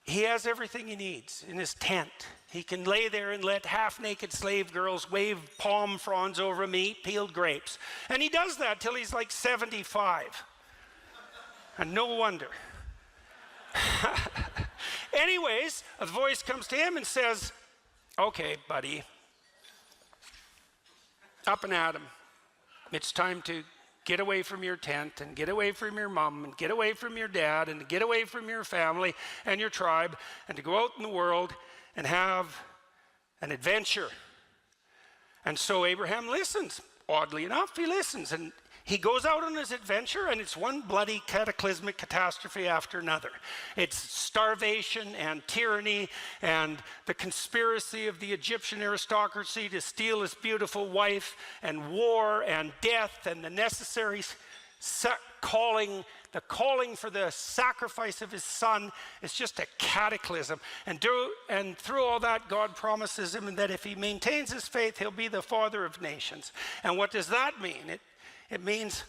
He has everything he needs in his tent. He can lay there and let half-naked slave girls wave palm fronds over him, eat peeled grapes. And he does that till he's like 75. And no wonder. Anyways, a voice comes to him and says, okay, buddy, up and at him. It's time to get away from your tent and get away from your mom and get away from your dad and get away from your family and your tribe and to go out in the world and have an adventure. And so Abraham listens. Oddly enough, he listens. And he goes out on his adventure, and it's one bloody cataclysmic catastrophe after another. It's starvation and tyranny and the conspiracy of the Egyptian aristocracy to steal his beautiful wife, and war and death and the necessary calling the calling for the sacrifice of his son is just a cataclysm. And through all that, God promises him that if he maintains his faith, he'll be the father of nations. And what does that mean? It means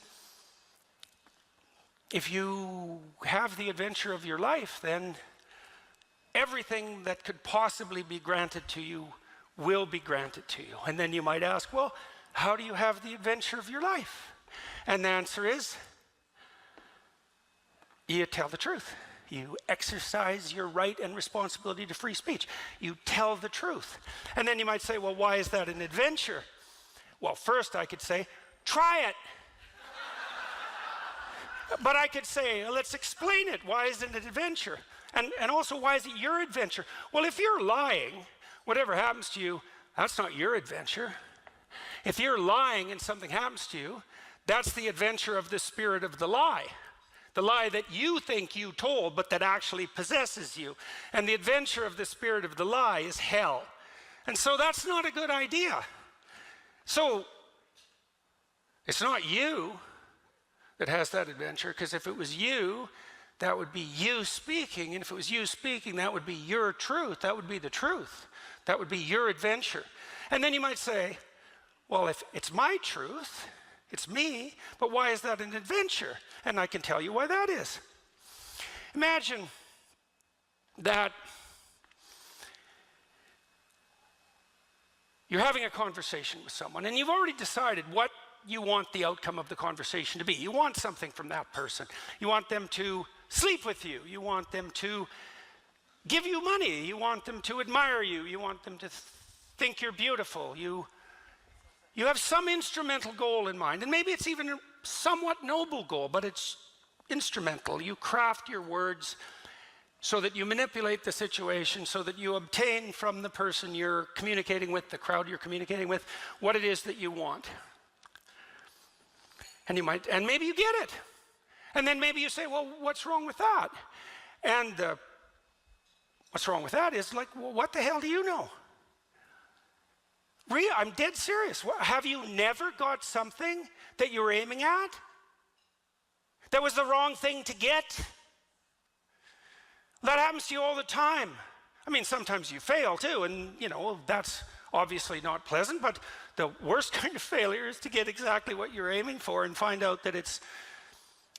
if you have the adventure of your life, then everything that could possibly be granted to you will be granted to you. And then you might ask, well, how do you have the adventure of your life? And the answer is, you tell the truth. You exercise your right and responsibility to free speech. You tell the truth. And then you might say, well, why is that an adventure? Well, first I could say, try it. But I could say, let's explain it. Why is it an adventure? And also, why is it your adventure? Well, if you're lying, whatever happens to you, that's not your adventure. If you're lying and something happens to you, that's the adventure of the spirit of the lie. The lie that you think you told, but that actually possesses you. And the adventure of the spirit of the lie is hell. And so that's not a good idea. So it's not you that has that adventure, because if it was you, that would be you speaking. And if it was you speaking, that would be your truth. That would be the truth. That would be your adventure. And then you might say, well, if it's my truth, it's me, but why is that an adventure? And I can tell you why that is. Imagine that you're having a conversation with someone, and you've already decided what you want the outcome of the conversation to be. You want something from that person. You want them to sleep with you. You want them to give you money. You want them to admire you. You want them to think you're beautiful. You have some instrumental goal in mind, and maybe it's even a somewhat noble goal, but it's instrumental. You craft your words so that you manipulate the situation, so that you obtain from the person you're communicating with, the crowd you're communicating with, what it is that you want. And maybe you get it. And then maybe you say, well, what's wrong with that? And what's wrong with that is like, well, what the hell do you know? Really, I'm dead serious. Have you never got something that you were aiming at that was the wrong thing to get? That happens to you all the time. I mean, sometimes you fail too, and that's obviously not pleasant, but the worst kind of failure is to get exactly what you're aiming for and find out that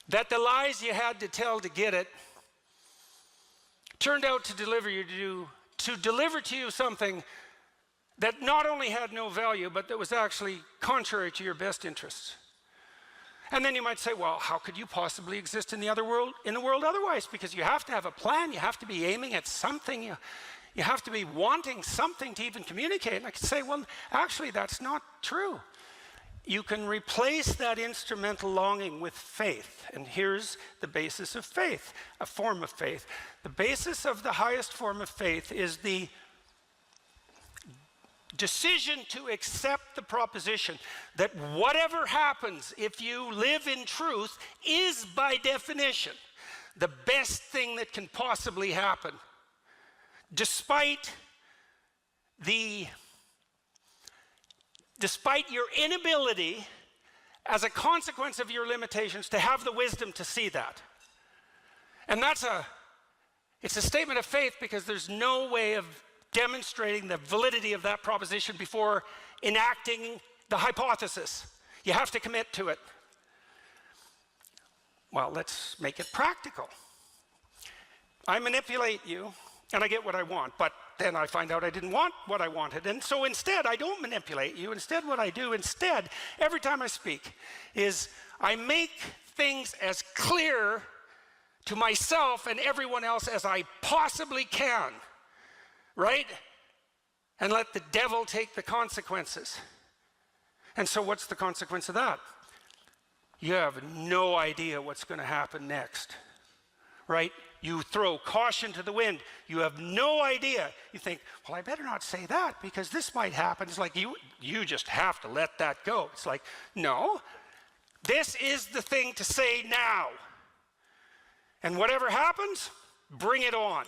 the lies you had to tell to get it turned out to deliver to you something that not only had no value, but that was actually contrary to your best interests. And then you might say, well, how could you possibly exist in the world otherwise? Because you have to have a plan, you have to be aiming at something, you have to be wanting something to even communicate. And I could say, well, actually, that's not true. You can replace that instrumental longing with faith. And here's the basis of faith, a form of faith. The basis of the highest form of faith is the decision to accept the proposition that whatever happens if you live in truth is by definition the best thing that can possibly happen, despite your inability as a consequence of your limitations to have the wisdom to see that. And it's a statement of faith, because there's no way of demonstrating the validity of that proposition before enacting the hypothesis. You have to commit to it. Well, let's make it practical. I manipulate you and I get what I want, but then I find out I didn't want what I wanted. And so instead, I don't manipulate you. Instead, what I do every time I speak, is I make things as clear to myself and everyone else as I possibly can. Right? And let the devil take the consequences. And so what's the consequence of that? You have no idea what's going to happen next. Right? You throw caution to the wind. You have no idea. You think, well, I better not say that because this might happen. It's like you just have to let that go. It's like, no, this is the thing to say now. And whatever happens, bring it on.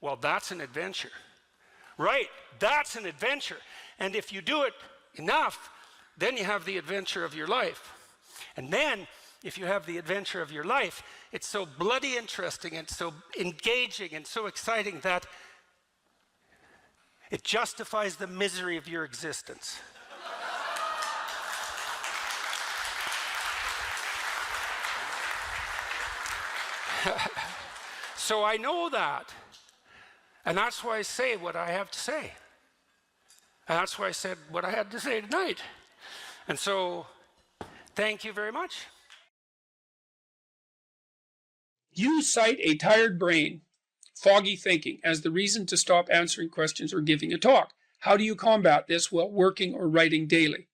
Well, that's an adventure. Right, that's an adventure. And if you do it enough, then you have the adventure of your life. And then if you have the adventure of your life, it's so bloody interesting and so engaging and so exciting that it justifies the misery of your existence. So I know that. And that's why I say what I have to say. And that's why I said what I had to say tonight. And so, thank you very much. You cite a tired brain, foggy thinking, as the reason to stop answering questions or giving a talk. How do you combat this while working or writing daily?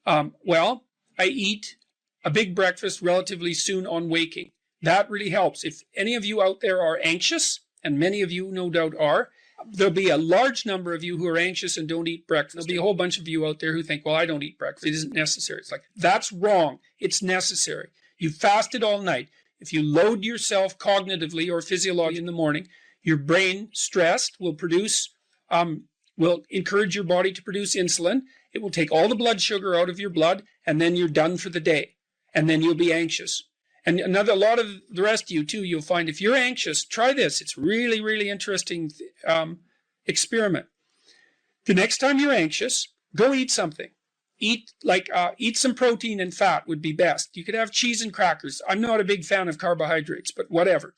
Well, I eat a big breakfast relatively soon on waking. That really helps. If any of you out there are anxious, and many of you no doubt are, there'll be a large number of you who are anxious and don't eat breakfast. There'll be a whole bunch of you out there who think, well, I don't eat breakfast. It isn't necessary. It's like, that's wrong. It's necessary. You fasted all night. If you load yourself cognitively or physiologically in the morning, your brain, stressed, will encourage your body to produce insulin. It will take all the blood sugar out of your blood, and then you're done for the day. And then you'll be anxious. And a lot of the rest of you too, you'll find if you're anxious, try this. It's really, really interesting experiment. The next time you're anxious, go eat something. Eat some protein and fat would be best. You could have cheese and crackers. I'm not a big fan of carbohydrates, but whatever.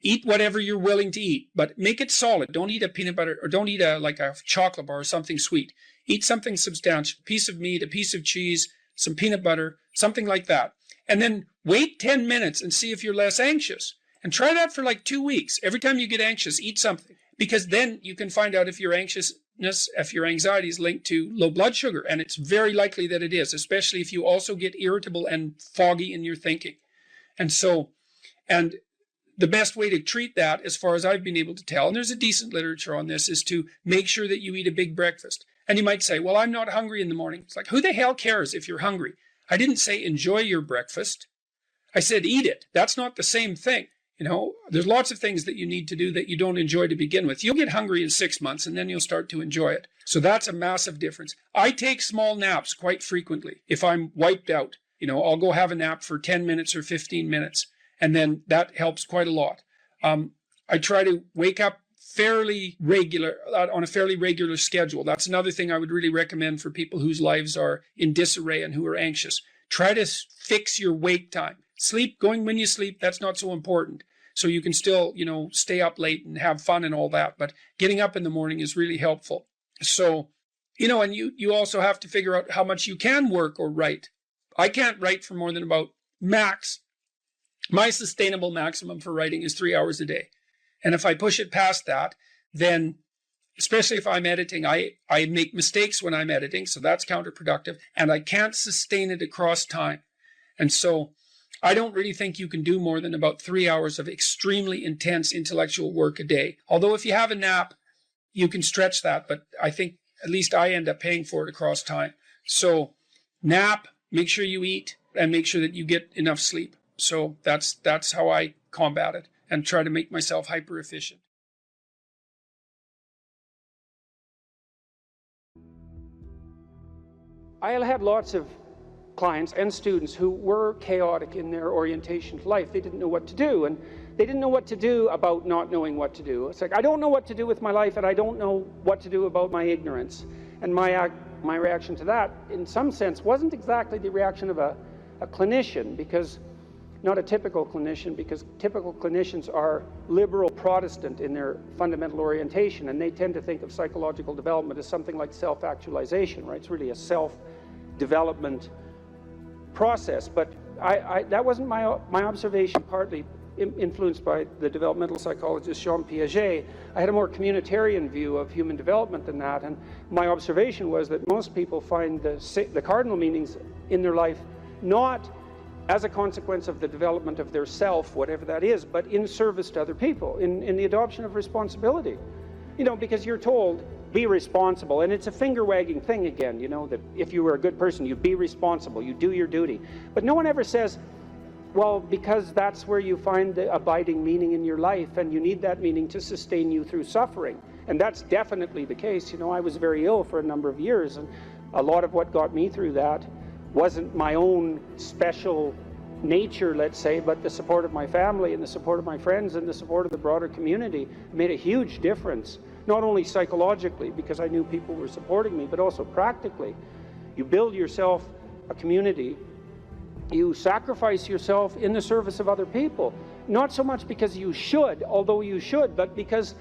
Eat whatever you're willing to eat, but make it solid. Don't eat a peanut butter, or don't eat a chocolate bar or something sweet. Eat something substantial, a piece of meat, a piece of cheese, some peanut butter, something like that. And then wait 10 minutes and see if you're less anxious. And try that for like 2 weeks. Every time you get anxious, eat something. Because then you can find out if your anxiety is linked to low blood sugar. And it's very likely that it is, especially if you also get irritable and foggy in your thinking. And the best way to treat that, as far as I've been able to tell, and there's a decent literature on this, is to make sure that you eat a big breakfast. And you might say, well, I'm not hungry in the morning. It's like, who the hell cares if you're hungry? I didn't say enjoy your breakfast. I said eat it. That's not the same thing. You know, there's lots of things that you need to do that you don't enjoy to begin with. You'll get hungry in 6 months and then you'll start to enjoy it. So that's a massive difference. I take small naps quite frequently. If I'm wiped out, I'll go have a nap for 10 minutes or 15 minutes. And then that helps quite a lot. I try to wake up on a fairly regular schedule. That's another thing I would really recommend for people whose lives are in disarray and who are anxious. Try to fix your wake time. Going when you sleep, that's not so important. So you can still, stay up late and have fun and all that. But getting up in the morning is really helpful. So, and you also have to figure out how much you can work or write. I can't write for more than about max. My sustainable maximum for writing is 3 hours a day. And if I push it past that, then, especially if I'm editing, I make mistakes when I'm editing, so that's counterproductive, and I can't sustain it across time. And so I don't really think you can do more than about 3 hours of extremely intense intellectual work a day. Although if you have a nap, you can stretch that, but I think at least I end up paying for it across time. So nap, make sure you eat, and make sure that you get enough sleep. So that's how I combat it and try to make myself hyper efficient. I had lots of clients and students who were chaotic in their orientation to life. They didn't know what to do, and they didn't know what to do about not knowing what to do. It's like, I don't know what to do with my life, and I don't know what to do about my ignorance. And my reaction to that, in some sense, wasn't exactly the reaction of a clinician, because not a typical clinician, because typical clinicians are liberal Protestant in their fundamental orientation, and they tend to think of psychological development as something like self-actualization, right? It's really a self-development process. But that wasn't my observation, partly influenced by the developmental psychologist Jean Piaget. I had a more communitarian view of human development than that, and my observation was that most people find the cardinal meanings in their life not as a consequence of the development of their self, whatever that is, but in service to other people, in the adoption of responsibility. Because you're told, be responsible, and it's a finger-wagging thing again, that if you were a good person, you be responsible, you do your duty. But no one ever says, well, because that's where you find the abiding meaning in your life, and you need that meaning to sustain you through suffering. And that's definitely the case. I was very ill for a number of years, and a lot of what got me through that wasn't my own special nature, let's say, but the support of my family and the support of my friends and the support of the broader community made a huge difference. Not only psychologically, because I knew people were supporting me, but also practically. You build yourself a community. You sacrifice yourself in the service of other people. Not so much because you should, although you should, but because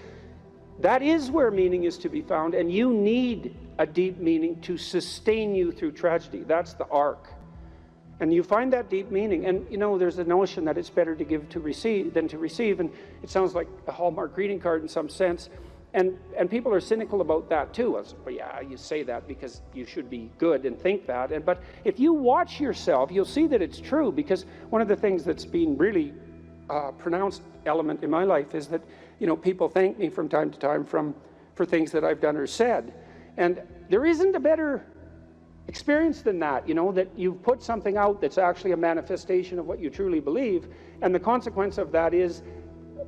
that is where meaning is to be found, and you need a deep meaning to sustain you through tragedy. That's the arc. And you find that deep meaning, and you know, there's a notion that it's better to give to receive than to receive, and it sounds like a Hallmark greeting card in some sense. And people are cynical about that too. Well, yeah, you say that because you should be good and think that. But if you watch yourself, you'll see that it's true, because one of the things that's been really pronounced element in my life is that, you know, people thank me from time to time for things that I've done or said. And there isn't a better experience than that, you know, that you've put something out that's actually a manifestation of what you truly believe, and the consequence of that is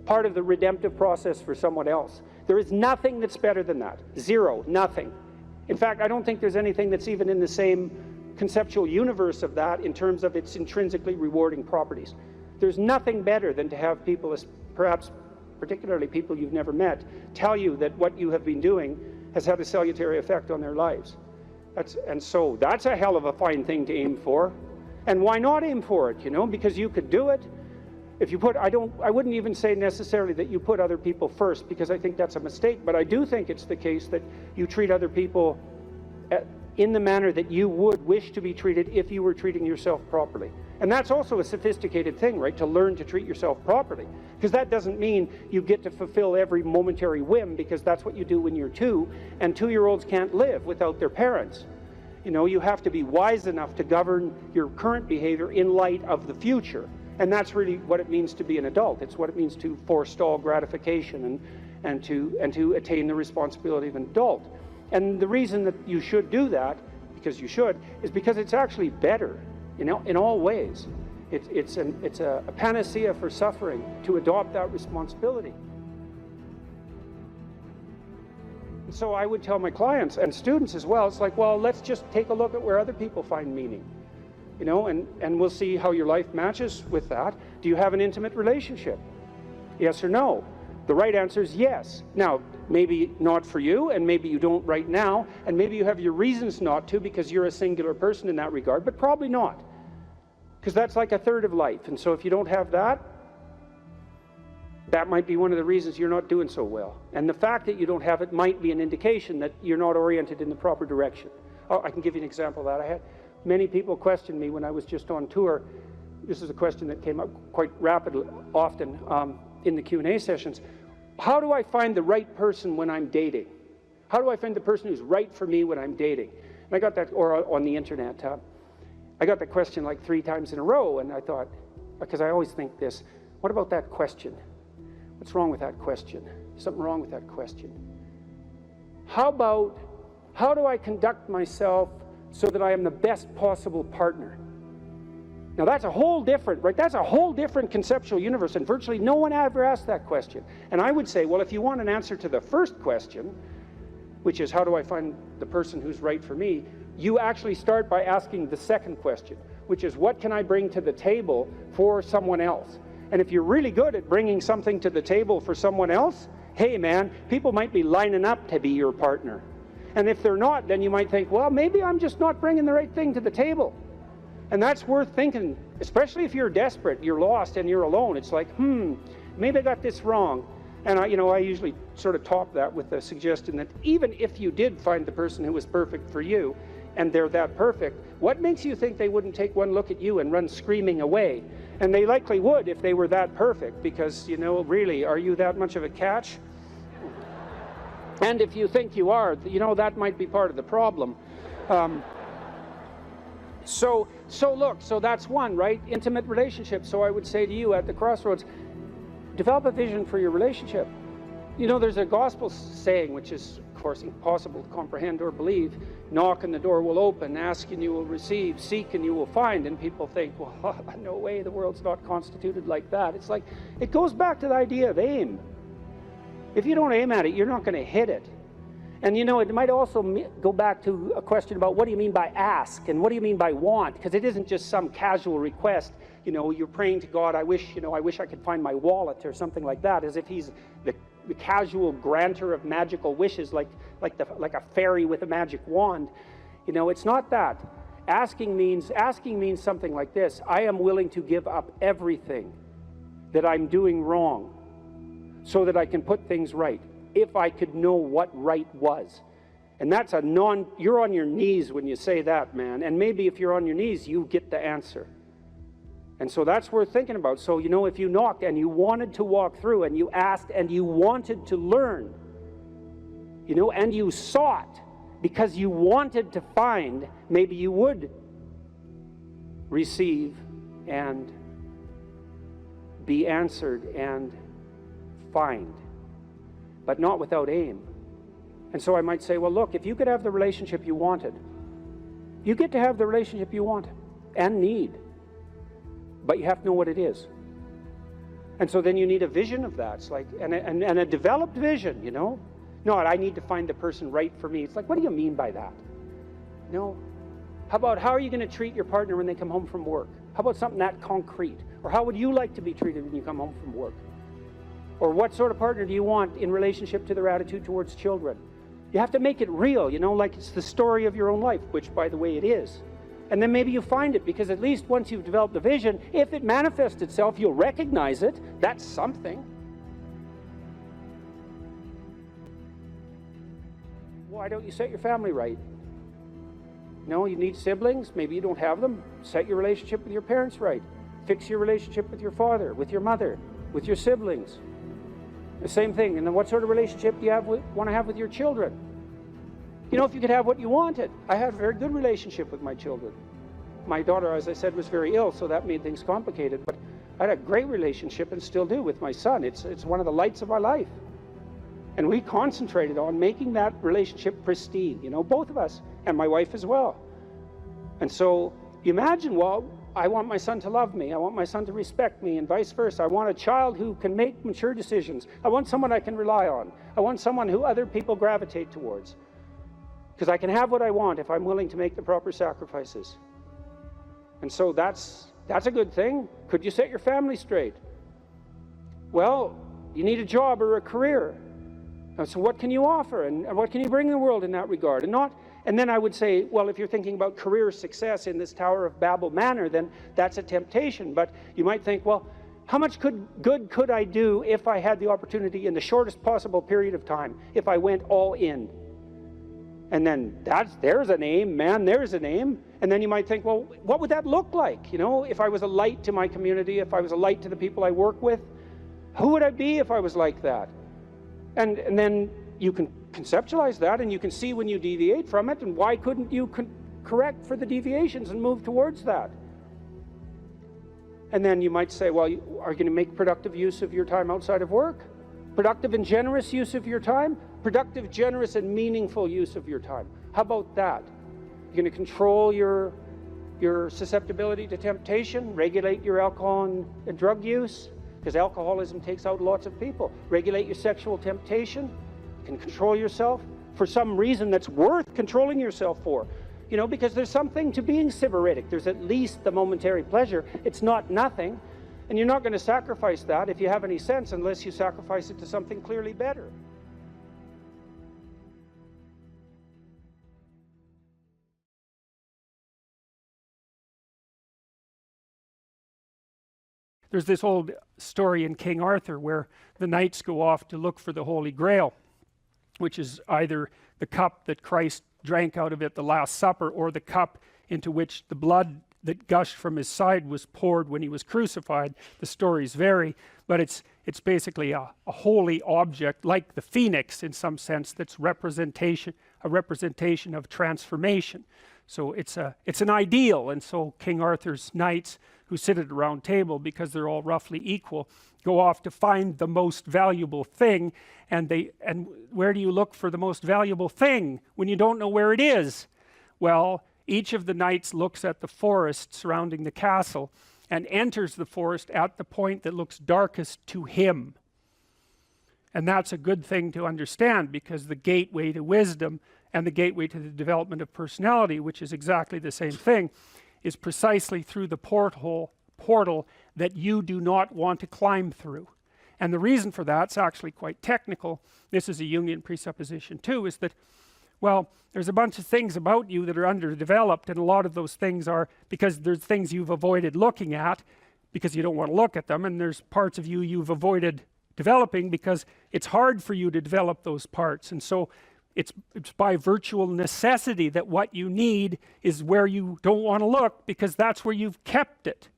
part of the redemptive process for someone else. There is nothing that's better than that. Zero, nothing. In fact, I don't think there's anything that's even in the same conceptual universe of that in terms of its intrinsically rewarding properties. There's nothing better than to have people, perhaps particularly people you've never met, tell you that what you have been doing has had a salutary effect on their lives. And so that's a hell of a fine thing to aim for. And why not aim for it, you know? Because you could do it. If you put, I wouldn't even say necessarily that you put other people first, because I think that's a mistake, but I do think it's the case that you treat other people in the manner that you would wish to be treated if you were treating yourself properly. And that's also a sophisticated thing, right? To learn to treat yourself properly. Because that doesn't mean you get to fulfill every momentary whim, because that's what you do when you're 2, and 2-year-olds can't live without their parents. You know, you have to be wise enough to govern your current behavior in light of the future. And that's really what it means to be an adult. It's what it means to forestall gratification and to attain the responsibility of an adult. And the reason that you should do that, because you should, is because it's actually better, you know, in all ways. It's a panacea for suffering to adopt that responsibility. And so I would tell my clients and students as well, it's like, well, let's just take a look at where other people find meaning. You know, and we'll see how your life matches with that. Do you have an intimate relationship? Yes or no? The right answer is yes. Now, maybe not for you, and maybe you don't right now, and maybe you have your reasons not to because you're a singular person in that regard, but probably not. Because that's like a third of life. And so if you don't have that, that might be one of the reasons you're not doing so well. And the fact that you don't have it might be an indication that you're not oriented in the proper direction. Oh, I can give you an example of that. I had many people question me when I was just on tour. This is a question that came up quite rapidly, often in the Q&A sessions. How do I find the right person when I'm dating? How do I find the person who's right for me when I'm dating? And I got that, or on the internet, I got that question like 3 times in a row, and I thought, because I always think this, what about that question? What's wrong with that question? Something wrong with that question. How about, how do I conduct myself so that I am the best possible partner? Now that's a whole different, right? That's a whole different conceptual universe, and virtually no one ever asked that question. And I would say, well, if you want an answer to the first question, which is how do I find the person who's right for me, you actually start by asking the second question, which is what can I bring to the table for someone else? And if you're really good at bringing something to the table for someone else, hey man, people might be lining up to be your partner. And if they're not, then you might think, well, maybe I'm just not bringing the right thing to the table. And that's worth thinking, especially if you're desperate, you're lost, and you're alone. It's like, maybe I got this wrong. And I usually sort of top that with the suggestion that even if you did find the person who was perfect for you, and they're that perfect, what makes you think they wouldn't take one look at you and run screaming away? And they likely would if they were that perfect, because, really, are you that much of a catch? And if you think you are, that might be part of the problem. So that's one, right? Intimate relationship. So I would say to you at the crossroads, develop a vision for your relationship. There's a gospel saying, which is, of course, impossible to comprehend or believe. Knock and the door will open, ask and you will receive, seek and you will find. And people think, well, no way, the world's not constituted like that. It's like, it goes back to the idea of aim. If you don't aim at it, you're not going to hit it. And you know, it might also go back to a question about what do you mean by ask and what do you mean by want? Because it isn't just some casual request. You know, you're praying to God, I wish I could find my wallet or something like that, as if he's the casual granter of magical wishes, like a fairy with a magic wand. You know, it's not that. Asking means something like this: I am willing to give up everything that I'm doing wrong so that I can put things right, if I could know what right was. And that's you're on your knees when you say that, man. And maybe if you're on your knees, you get the answer. And so that's worth thinking about. So, you know, if you knocked and you wanted to walk through and you asked and you wanted to learn, you know, and you sought because you wanted to find, maybe you would receive and be answered and find, but not without aim. And so I might say, well, look, if you could have the relationship you wanted, you get to have the relationship you want and need, but you have to know what it is. And so then you need a vision of that. It's like, and a developed vision, you know? Not, I need to find the person right for me. It's like, what do you mean by that? No. How are you going to treat your partner when they come home from work? How about something that concrete? Or how would you like to be treated when you come home from work? Or what sort of partner do you want in relationship to their attitude towards children? You have to make it real, you know, like it's the story of your own life, which, by the way, it is. And then maybe you find it, because at least once you've developed the vision, if it manifests itself, you'll recognize it. That's something. Why don't you set your family right? No, you need siblings. Maybe you don't have them. Set your relationship with your parents right. Fix your relationship with your father, with your mother, with your siblings. The same thing. And then what sort of relationship do you want to have with your children? You know, if you could have what you wanted. I had a very good relationship with my children. My daughter, as I said, was very ill, so that made things complicated. But I had a great relationship, and still do, with my son. It's one of the lights of my life. And we concentrated on making that relationship pristine, you know, both of us, and my wife as well. And so you imagine, well, I want my son to love me. I want my son to respect me, and vice versa. I want a child who can make mature decisions. I want someone I can rely on. I want someone who other people gravitate towards. Because I can have what I want if I'm willing to make the proper sacrifices. And so that's a good thing. Could you set your family straight? Well, you need a job or a career. And so what can you offer, and what can you bring the world in that regard? And then I would say, well, if you're thinking about career success in this Tower of Babel manner, then that's a temptation. But you might think, well, how much good could I do if I had the opportunity in the shortest possible period of time, if I went all in? And then there's an aim, man, there's an aim. And then you might think, well, what would that look like? You know, if I was a light to my community, if I was a light to the people I work with, who would I be if I was like that? And then you can conceptualize that, and you can see when you deviate from it, and why couldn't you correct for the deviations and move towards that? And then you might say, well, are you going to make productive use of your time outside of work? Productive and generous use of your time? Productive, generous, and meaningful use of your time. How about that? You're going to control your susceptibility to temptation, regulate your alcohol and drug use, because alcoholism takes out lots of people. Regulate your sexual temptation. You can control yourself for some reason that's worth controlling yourself for. You know, because there's something to being sybaritic. There's at least the momentary pleasure. It's not nothing. And you're not going to sacrifice that, if you have any sense, unless you sacrifice it to something clearly better. There's this old story in King Arthur where the knights go off to look for the Holy Grail, which is either the cup that Christ drank out of at the Last Supper, or the cup into which the blood that gushed from his side was poured when he was crucified. The stories vary, but it's basically a holy object, like the phoenix in some sense, that's a representation of transformation. So it's an ideal. And so King Arthur's knights, who sit at a round table because they're all roughly equal, go off to find the most valuable thing. And where do you look for the most valuable thing when you don't know where it is? Well, each of the knights looks at the forest surrounding the castle and enters the forest at the point that looks darkest to him. And that's a good thing to understand, because the gateway to wisdom and the gateway to the development of personality, which is exactly the same thing, is precisely through the portal that you do not want to climb through. And the reason for that's actually quite technical. This is a Jungian presupposition too, is that, well, there's a bunch of things about you that are underdeveloped, and a lot of those things are because there's things you've avoided looking at because you don't want to look at them, and there's parts of you you've avoided developing because it's hard for you to develop those parts. And so it's by virtual necessity that what you need is where you don't want to look, because that's where you've kept it.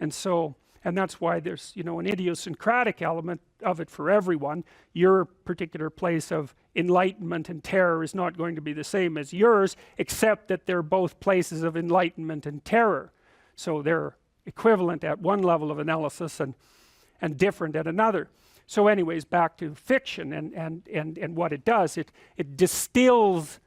And so, and that's why there's, you know, an idiosyncratic element of it for everyone. Your particular place of enlightenment and terror is not going to be the same as yours, except that they're both places of enlightenment and terror. So they're equivalent at one level of analysis and different at another. So anyways, back to fiction and what it does. It distills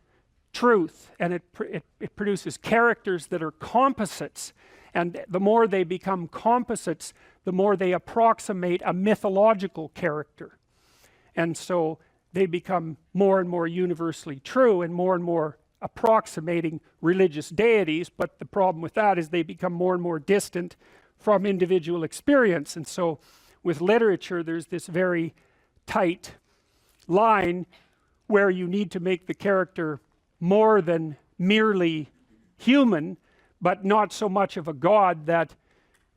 truth, and it produces characters that are composites. And the more they become composites, the more they approximate a mythological character. And so they become more and more universally true and more approximating religious deities. But the problem with that is they become more and more distant from individual experience. And so with literature, there's this very tight line where you need to make the character more than merely human, but not so much of a god that,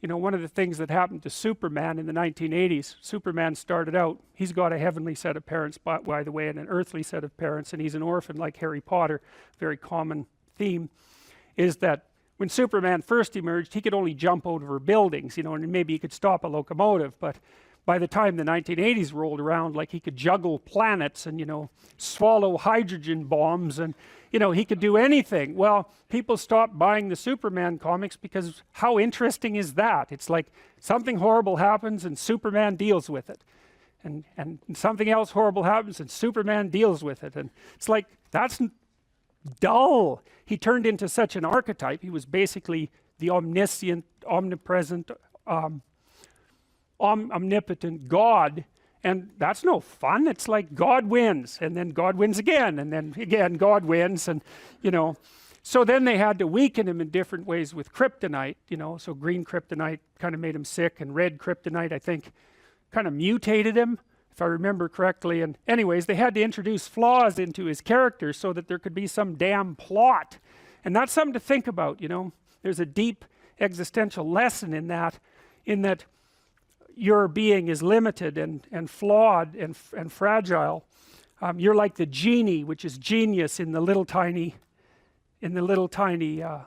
you know, one of the things that happened to Superman in the 1980s, Superman started out, he's got a heavenly set of parents, by the way, and an earthly set of parents, and he's an orphan like Harry Potter. Very common theme is that when Superman first emerged, he could only jump over buildings, you know, and maybe he could stop a locomotive. But by the time the 1980s rolled around, like, he could juggle planets and, you know, swallow hydrogen bombs, and, you know, he could do anything. Well, people stopped buying the Superman comics because how interesting is that? It's like something horrible happens and Superman deals with it. And something else horrible happens and Superman deals with it. And it's like, that's dull. He turned into such an archetype. He was basically the omniscient, omnipresent, omnipotent God, and that's no fun. It's like God wins, and then God wins again, and then again God wins, and, you know, so then they had to weaken him in different ways with kryptonite, you know. So green kryptonite kind of made him sick, and red kryptonite, I think, kind of mutated him, if I remember correctly. And anyways, they had to introduce flaws into his character so that there could be some damn plot. And that's something to think about, you know. There's a deep existential lesson in that your being is limited and flawed and fragile. You're like the genie, which is genius in the little tiny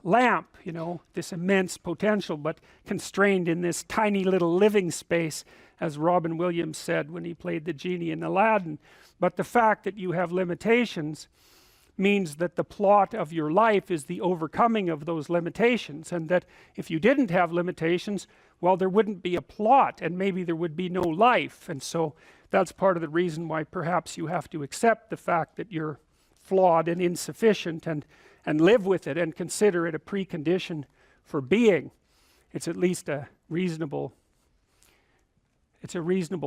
lamp, you know, this immense potential, but constrained in this tiny little living space, as Robin Williams said when he played the genie in Aladdin. But the fact that you have limitations means that the plot of your life is the overcoming of those limitations, and that if you didn't have limitations, well, there wouldn't be a plot, and maybe there would be no life. And so that's part of the reason why perhaps you have to accept the fact that you're flawed and insufficient, and live with it and consider it a precondition for being. It's at least a reasonable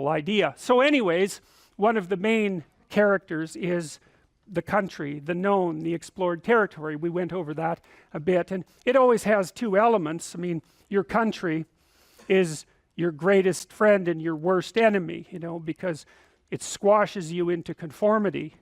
idea. So anyways, one of the main characters is the country, the known, the explored territory. We went over that a bit, and it always has two elements. I mean, your country is your greatest friend and your worst enemy, you know, because it squashes you into conformity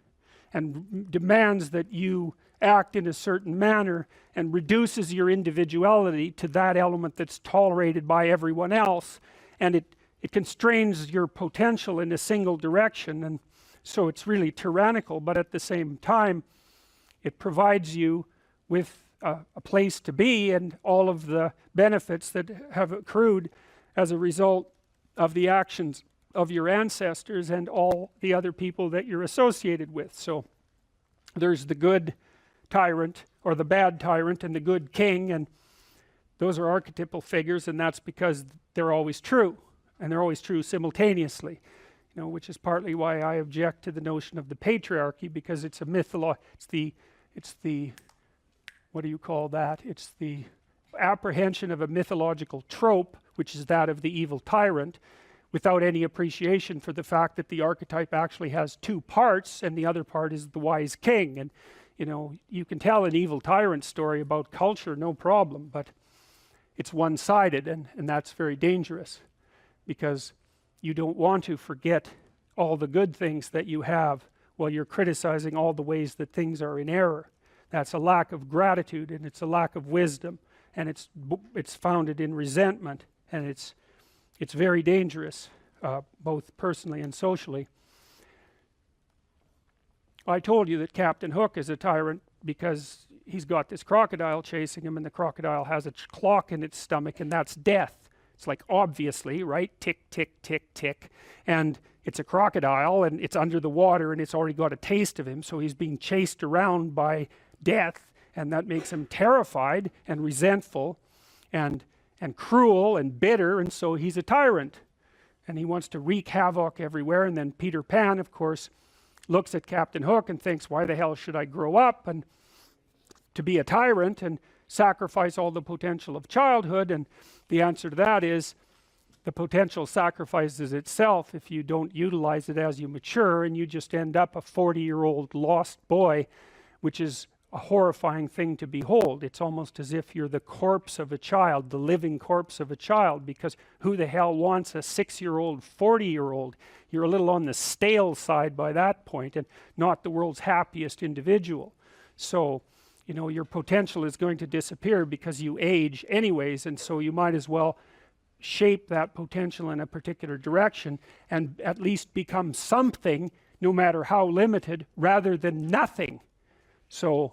and demands that you act in a certain manner, and reduces your individuality to that element that's tolerated by everyone else, and it constrains your potential in a single direction. And so it's really tyrannical, but at the same time it provides you with a place to be and all of the benefits that have accrued as a result of the actions of your ancestors and all the other people that you're associated with. So there's the good tyrant, or the bad tyrant, and the good king, and those are archetypal figures, and that's because they're always true, and they're always true simultaneously, you know, which is partly why I object to the notion of the patriarchy, because it's a it's the what do you call that? It's the apprehension of a mythological trope, which is that of the evil tyrant, without any appreciation for the fact that the archetype actually has two parts, and the other part is the wise king. And you know, you can tell an evil tyrant story about culture, no problem, but it's one-sided, and that's very dangerous, because you don't want to forget all the good things that you have while you're criticizing all the ways that things are in error. That's a lack of gratitude, and it's a lack of wisdom, and it's founded in resentment, and it's very dangerous, both personally and socially. I told you that Captain Hook is a tyrant because he's got this crocodile chasing him, and the crocodile has a clock in its stomach, and that's death. It's like, obviously, right? Tick, tick, tick, tick. And it's a crocodile, and it's under the water, and it's already got a taste of him, so he's being chased around by death, and that makes him terrified and resentful and cruel and bitter, and so he's a tyrant. And he wants to wreak havoc everywhere. And then Peter Pan, of course, looks at Captain Hook and thinks, why the hell should I grow up and to be a tyrant and sacrifice all the potential of childhood? And the answer to that is, the potential sacrifices itself if you don't utilize it as you mature, and you just end up a 40-year-old lost boy, which is a horrifying thing to behold. It's almost as if you're the corpse of a child, the living corpse of a child, because who the hell wants a 6-year-old, 40-year-old? You're a little on the stale side by that point, and not the world's happiest individual. So, you know, your potential is going to disappear because you age anyways, and so you might as well shape that potential in a particular direction and at least become something, no matter how limited, rather than nothing. So,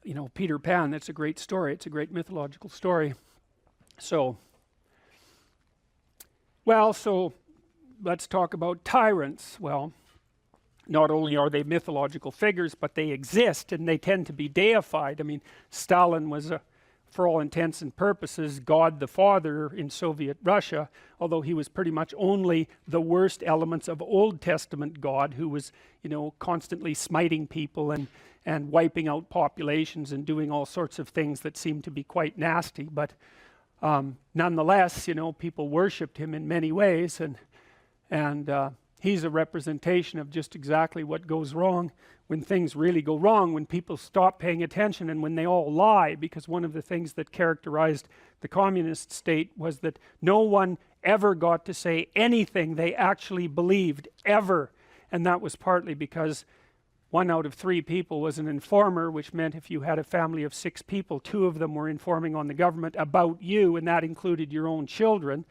you know, Peter Pan, that's a great story. It's a great mythological story. So, well, so let's talk about tyrants. Well, not only are they mythological figures, but they exist, and they tend to be deified. I mean, Stalin was, for all intents and purposes, God the Father in Soviet Russia, although he was pretty much only the worst elements of Old Testament God, who was, you know, constantly smiting people and wiping out populations and doing all sorts of things that seemed to be quite nasty. But nonetheless, you know, people worshipped him in many ways, and he's a representation of just exactly what goes wrong when things really go wrong, when people stop paying attention and when they all lie. Because one of the things that characterized the communist state was that no one ever got to say anything they actually believed, ever. And that was partly because 1 out of 3 people was an informer, which meant if you had a family of 6 people, 2 of them were informing on the government about you, and that included your own children.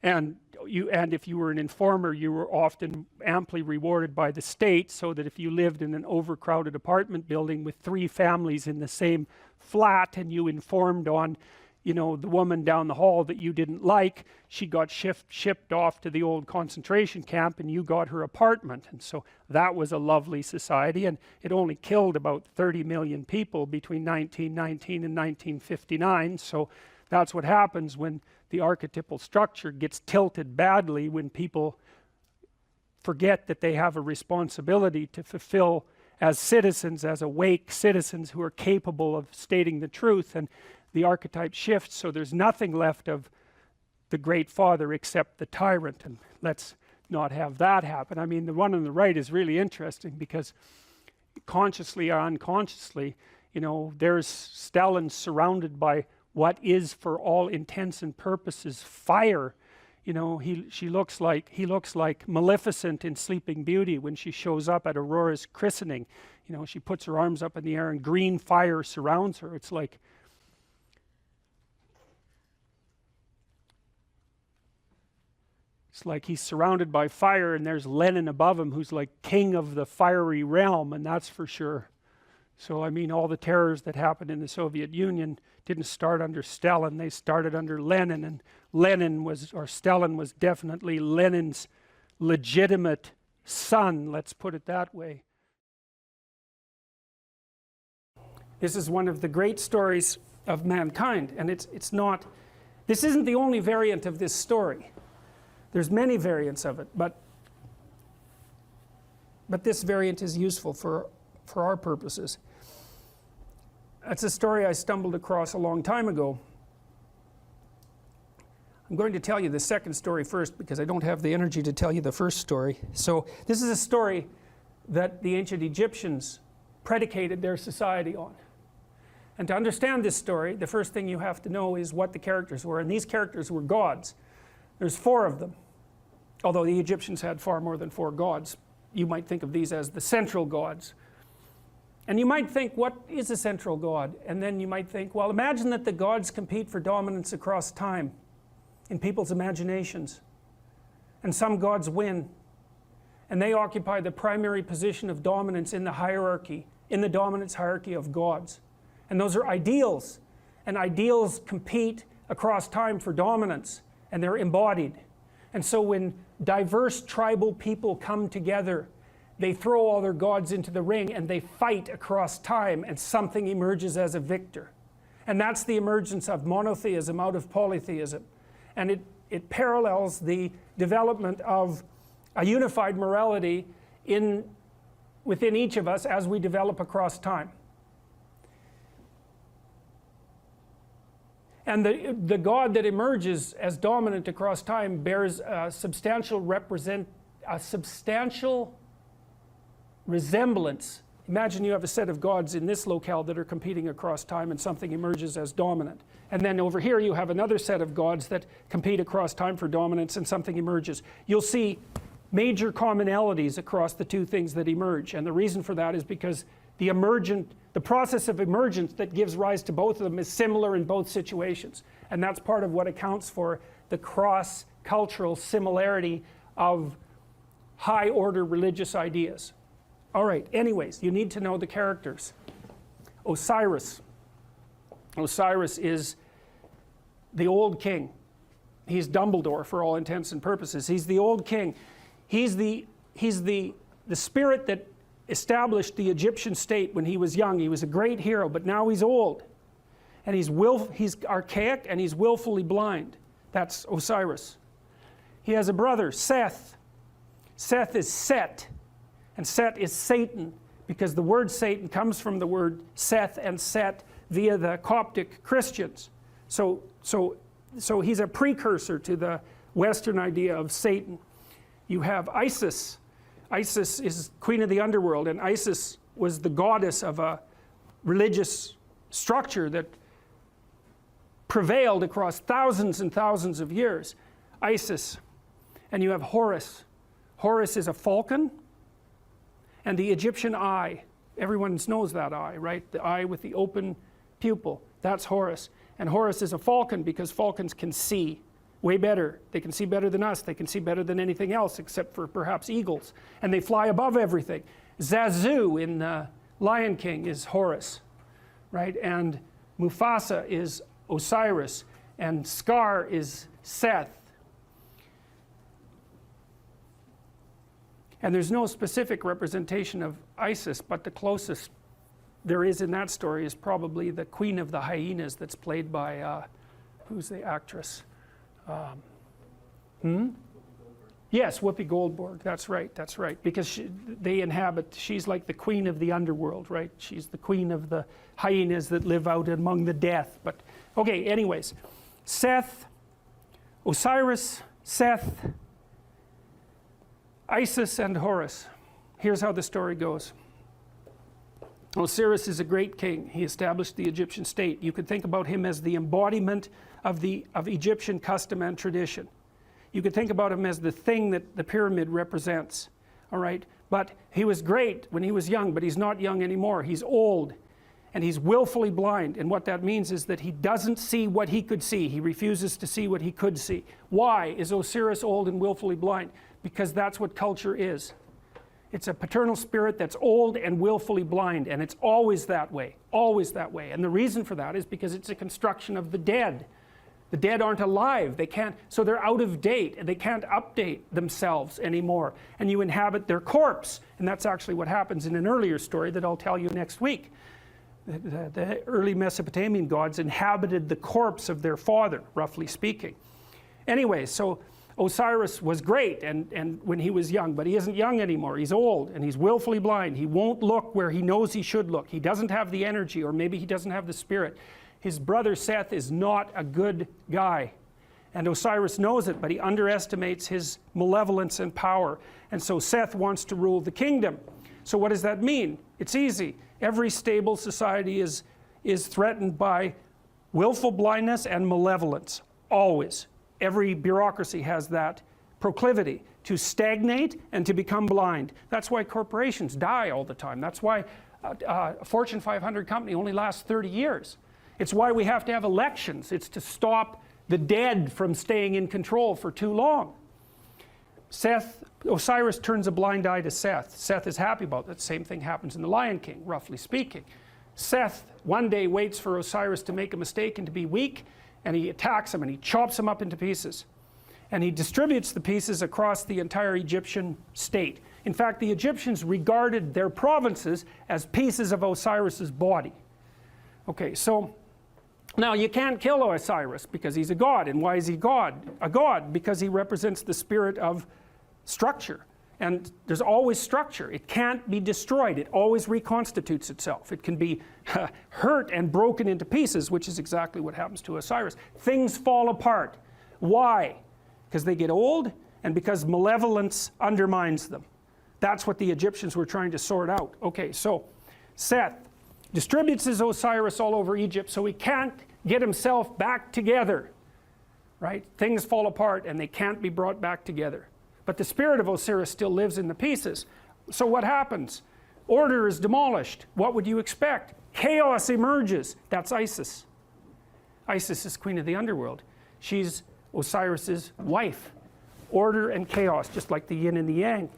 And if you were an informer, you were often amply rewarded by the state, so that if you lived in an overcrowded apartment building with 3 families in the same flat, and you informed on, you know, the woman down the hall that you didn't like, she got shipped off to the old concentration camp, and you got her apartment. And so that was a lovely society, and it only killed about 30 million people between 1919 and 1959. So that's what happens when the archetypal structure gets tilted badly, when people forget that they have a responsibility to fulfill as citizens, as awake citizens who are capable of stating the truth, and the archetype shifts, so there's nothing left of the great father except the tyrant. And let's not have that happen. I mean, the one on the right is really interesting, because consciously or unconsciously, you know, there's Stalin surrounded by what is, for all intents and purposes, fire. You know, he looks like Maleficent in Sleeping Beauty when she shows up at Aurora's christening. You know, she puts her arms up in the air and green fire surrounds her. It's like he's surrounded by fire, and there's Lenin above him, who's like king of the fiery realm, and that's for sure. So, I mean, all the terrors that happened in the Soviet Union didn't start under Stalin, they started under Lenin, and Stalin was definitely Lenin's legitimate son, let's put it that way. This is one of the great stories of mankind, and this isn't the only variant of this story. There's many variants of it, but this variant is useful for our purposes. That's a story I stumbled across a long time ago. I'm going to tell you the second story first because I don't have the energy to tell you the first story. So this is a story that the ancient Egyptians predicated their society on. And to understand this story, the first thing you have to know is what the characters were. And these characters were gods. There's 4 of them. Although the Egyptians had far more than 4 gods. You might think of these as the central gods. And you might think, what is a central god? And then you might think, well, imagine that the gods compete for dominance across time in people's imaginations. And some gods win. And they occupy the primary position of dominance in the hierarchy, in the dominance hierarchy of gods. And those are ideals. And ideals compete across time for dominance. And they're embodied. And so when diverse tribal people come together, they throw all their gods into the ring and they fight across time, and something emerges as a victor. And that's the emergence of monotheism out of polytheism. And it parallels the development of a unified morality within each of us as we develop across time. And the God that emerges as dominant across time bears a substantial resemblance. Imagine you have a set of gods in this locale that are competing across time, and something emerges as dominant. And then over here you have another set of gods that compete across time for dominance, and something emerges. You'll see major commonalities across the 2 things that emerge. And the reason for that is because the process of emergence that gives rise to both of them is similar in both situations. And that's part of what accounts for the cross-cultural similarity of high-order religious ideas. All right, anyways, you need to know the characters. Osiris. Osiris is the old king. He's Dumbledore for all intents and purposes. He's the old king. He's the spirit that established the Egyptian state when he was young. He was a great hero, but now he's old. And he's archaic and he's willfully blind. That's Osiris. He has a brother, Seth. Seth is Set. And Set is Satan, because the word Satan comes from the word Seth and Set via the Coptic Christians. So he's a precursor to the Western idea of Satan. You have Isis. Isis is queen of the underworld, and Isis was the goddess of a religious structure that prevailed across thousands and thousands of years. Isis. And you have Horus. Horus is a falcon, and the Egyptian eye. Everyone knows that eye, right? The eye with the open pupil. That's Horus. And Horus is a falcon because falcons can see way better. They can see better than us. They can see better than anything else except for perhaps eagles. And they fly above everything. Zazu in Lion King is Horus, right? And Mufasa is Osiris. And Scar is Seth. And there's no specific representation of Isis, but the closest there is in that story is probably the Queen of the Hyenas that's played by, who's the actress? Yes, Whoopi Goldberg, that's right, because she's like the queen of the underworld, right? She's the queen of the hyenas that live out among the death. But, okay, anyways, Seth, Osiris, Seth, Isis, and Horus. Here's how the story goes. Osiris is a great king. He established the Egyptian state. You could think about him as the embodiment of Egyptian custom and tradition. You could think about him as the thing that the pyramid represents. All right? But he was great when he was young, but he's not young anymore. He's old, and he's willfully blind. And what that means is that he doesn't see what he could see. He refuses to see what he could see. Why is Osiris old and willfully blind? Because that's what culture is. It's a paternal spirit that's old and willfully blind, and it's always that way, always that way. And the reason for that is because it's a construction of the dead. The dead aren't alive. They can't, so they're out of date, and they can't update themselves anymore. And you inhabit their corpse. And that's actually what happens in an earlier story that I'll tell you next week. The early Mesopotamian gods inhabited the corpse of their father, roughly speaking. Anyway, so Osiris was great and when he was young, but he isn't young anymore. He's old and he's willfully blind. He won't look where he knows he should look. He doesn't have the energy, or maybe he doesn't have the spirit. His brother Seth is not a good guy. And Osiris knows it, but he underestimates his malevolence and power. And so Seth wants to rule the kingdom. So what does that mean? It's easy. Every stable society is threatened by willful blindness and malevolence. Always. Every bureaucracy has that proclivity to stagnate and to become blind. That's why corporations die all the time. That's why a Fortune 500 company only lasts 30 years. It's why we have to have elections. It's to stop the dead from staying in control for too long. Osiris turns a blind eye to Seth. Seth is happy about that. Same thing happens in the Lion King, roughly speaking. Seth one day waits for Osiris to make a mistake and to be weak, and he attacks him and he chops him up into pieces. And he distributes the pieces across the entire Egyptian state. In fact, the Egyptians regarded their provinces as pieces of Osiris's body. Okay, so now you can't kill Osiris because he's a god. And why is he God? A god because he represents the spirit of structure. And there's always structure. It can't be destroyed. It always reconstitutes itself. It can be hurt and broken into pieces, which is exactly what happens to Osiris. Things fall apart. Why? Because they get old and because malevolence undermines them. That's what the Egyptians were trying to sort out. Okay, so Seth distributes his Osiris all over Egypt so he can't get himself back together. Right? Things fall apart and they can't be brought back together. But the spirit of Osiris still lives in the pieces. So what happens? Order is demolished. What would you expect? Chaos emerges. That's Isis. Isis is queen of the underworld. She's Osiris's wife. Order and chaos, just like the yin and the yang.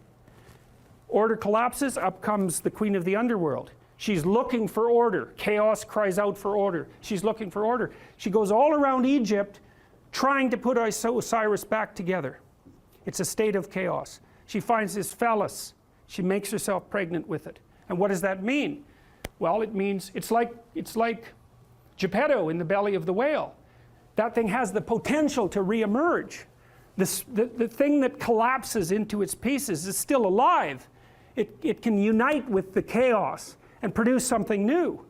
Order collapses, up comes the queen of the underworld. She's looking for order. Chaos cries out for order. She's looking for order. She goes all around Egypt trying to put Osiris back together. It's a state of chaos. She finds his phallus. She makes herself pregnant with it. And what does that mean? Well, it means it's like Geppetto in the belly of the whale. That thing has the potential to reemerge. The thing that collapses into its pieces is still alive. It can unite with the chaos and produce something new.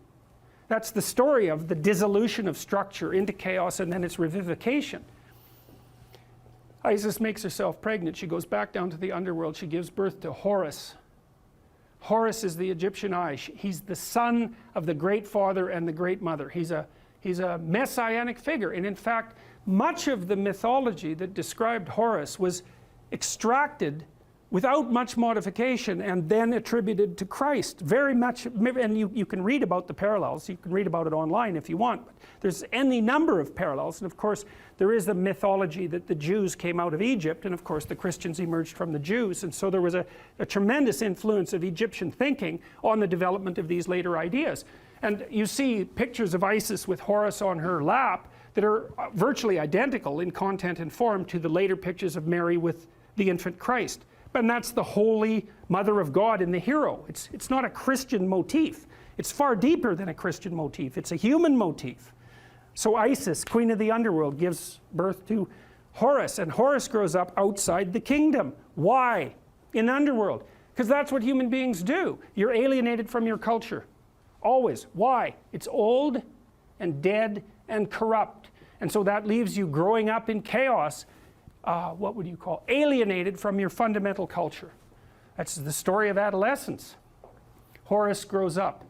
That's the story of the dissolution of structure into chaos and then its revivification. Isis makes herself pregnant. She goes back down to the underworld. She gives birth to Horus. Horus is the Egyptian eye. He's the son of the great father and the great mother. He's a messianic figure. And in fact, much of the mythology that described Horus was extracted without much modification and then attributed to Christ. Very much, and you can read about the parallels. You can read about it online if you want. But there's any number of parallels. And of course, there is the mythology that the Jews came out of Egypt, and of course the Christians emerged from the Jews. And so there was a tremendous influence of Egyptian thinking on the development of these later ideas. And you see pictures of Isis with Horus on her lap that are virtually identical in content and form to the later pictures of Mary with the infant Christ. And that's the holy mother of God in the hero. It's not a Christian motif. It's far deeper than a Christian motif. It's a human motif. So Isis, queen of the underworld, gives birth to Horus, and Horus grows up outside the kingdom. Why? In the underworld. Because that's what human beings do. You're alienated from your culture. Always. Why? It's old and dead and corrupt. And so that leaves you growing up in chaos. What would you call? Alienated from your fundamental culture. That's the story of adolescence. Horus grows up.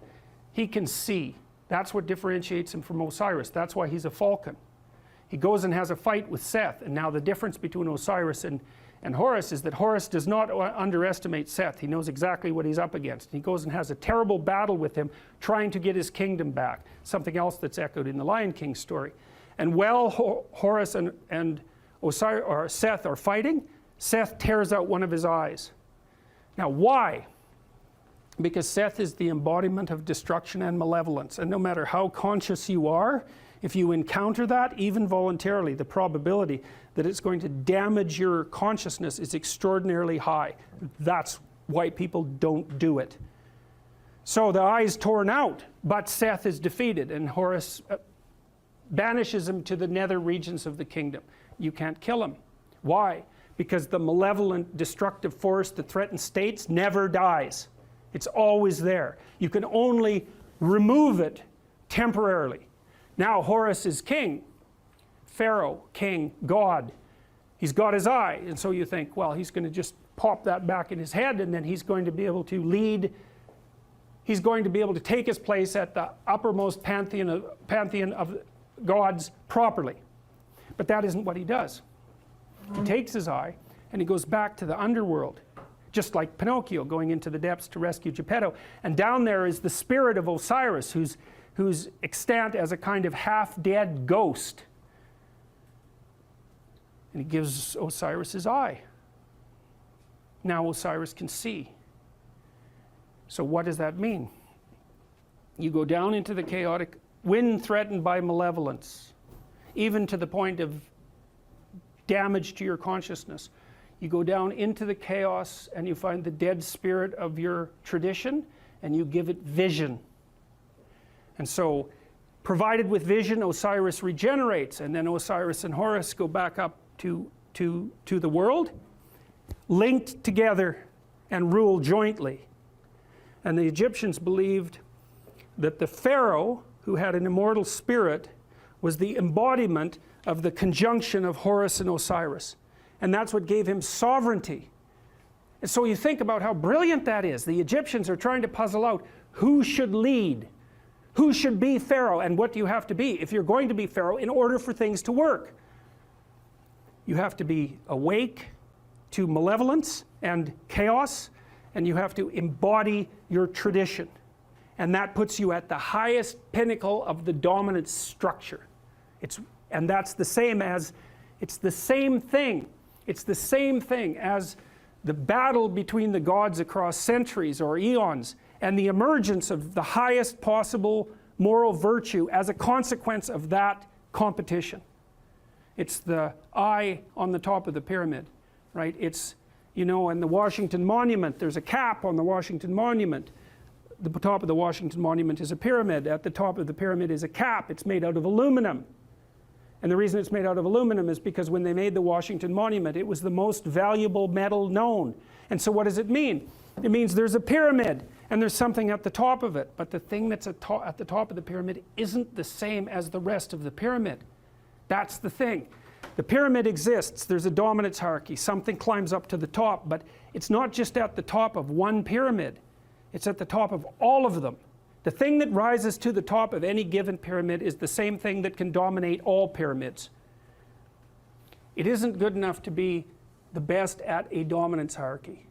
He can see. That's what differentiates him from Osiris. That's why he's a falcon. He goes and has a fight with Seth. And now the difference between Osiris and Horus is that Horus does not underestimate Seth. He knows exactly what he's up against. He goes and has a terrible battle with him, trying to get his kingdom back. Something else that's echoed in the Lion King story. And while Horus and Osiris or Seth are fighting, Seth tears out one of his eyes. Now why? Because Seth is the embodiment of destruction and malevolence, and no matter how conscious you are, if you encounter that, even voluntarily, the probability that it's going to damage your consciousness is extraordinarily high. That's why people don't do it. So the eye is torn out, but Seth is defeated, and Horus banishes him to the nether regions of the kingdom. You can't kill him. Why? Because the malevolent, destructive force that threatens states never dies. It's always there. You can only remove it temporarily. Now Horus is king. Pharaoh, king, God. He's got his eye, and so you think, well, he's going to just pop that back in his head, and then he's going to be able to lead. He's going to be able to take his place at the uppermost pantheon of gods properly. But that isn't what he does. He takes his eye and he goes back to the underworld, just like Pinocchio going into the depths to rescue Geppetto. And down there is the spirit of Osiris, who's extant as a kind of half-dead ghost. And he gives Osiris his eye. Now Osiris can see. So what does that mean? You go down into the chaotic, when threatened by malevolence, even to the point of damage to your consciousness. You go down into the chaos and you find the dead spirit of your tradition and you give it vision. And so, provided with vision, Osiris regenerates, and then Osiris and Horus go back up to the world, linked together and rule jointly. And the Egyptians believed that the Pharaoh, who had an immortal spirit, was the embodiment of the conjunction of Horus and Osiris. And that's what gave him sovereignty. And so you think about how brilliant that is. The Egyptians are trying to puzzle out who should lead, who should be Pharaoh, and what do you have to be if you're going to be Pharaoh in order for things to work. You have to be awake to malevolence and chaos, and you have to embody your tradition. And that puts you at the highest pinnacle of the dominant structure. And that's the same as, it's the same thing. It's the same thing as the battle between the gods across centuries or eons and the emergence of the highest possible moral virtue as a consequence of that competition. It's the eye on the top of the pyramid, right? It's, you know, in the Washington Monument, there's a cap on the Washington Monument. The top of the Washington Monument is a pyramid. At the top of the pyramid is a cap. It's made out of aluminum. And the reason it's made out of aluminum is because when they made the Washington Monument, it was the most valuable metal known. And so what does it mean? It means there's a pyramid and there's something at the top of it. But the thing that's at the top of the pyramid isn't the same as the rest of the pyramid. That's the thing. The pyramid exists. There's a dominance hierarchy. Something climbs up to the top, but it's not just at the top of one pyramid. It's at the top of all of them. The thing that rises to the top of any given pyramid is the same thing that can dominate all pyramids. It isn't good enough to be the best at a dominance hierarchy.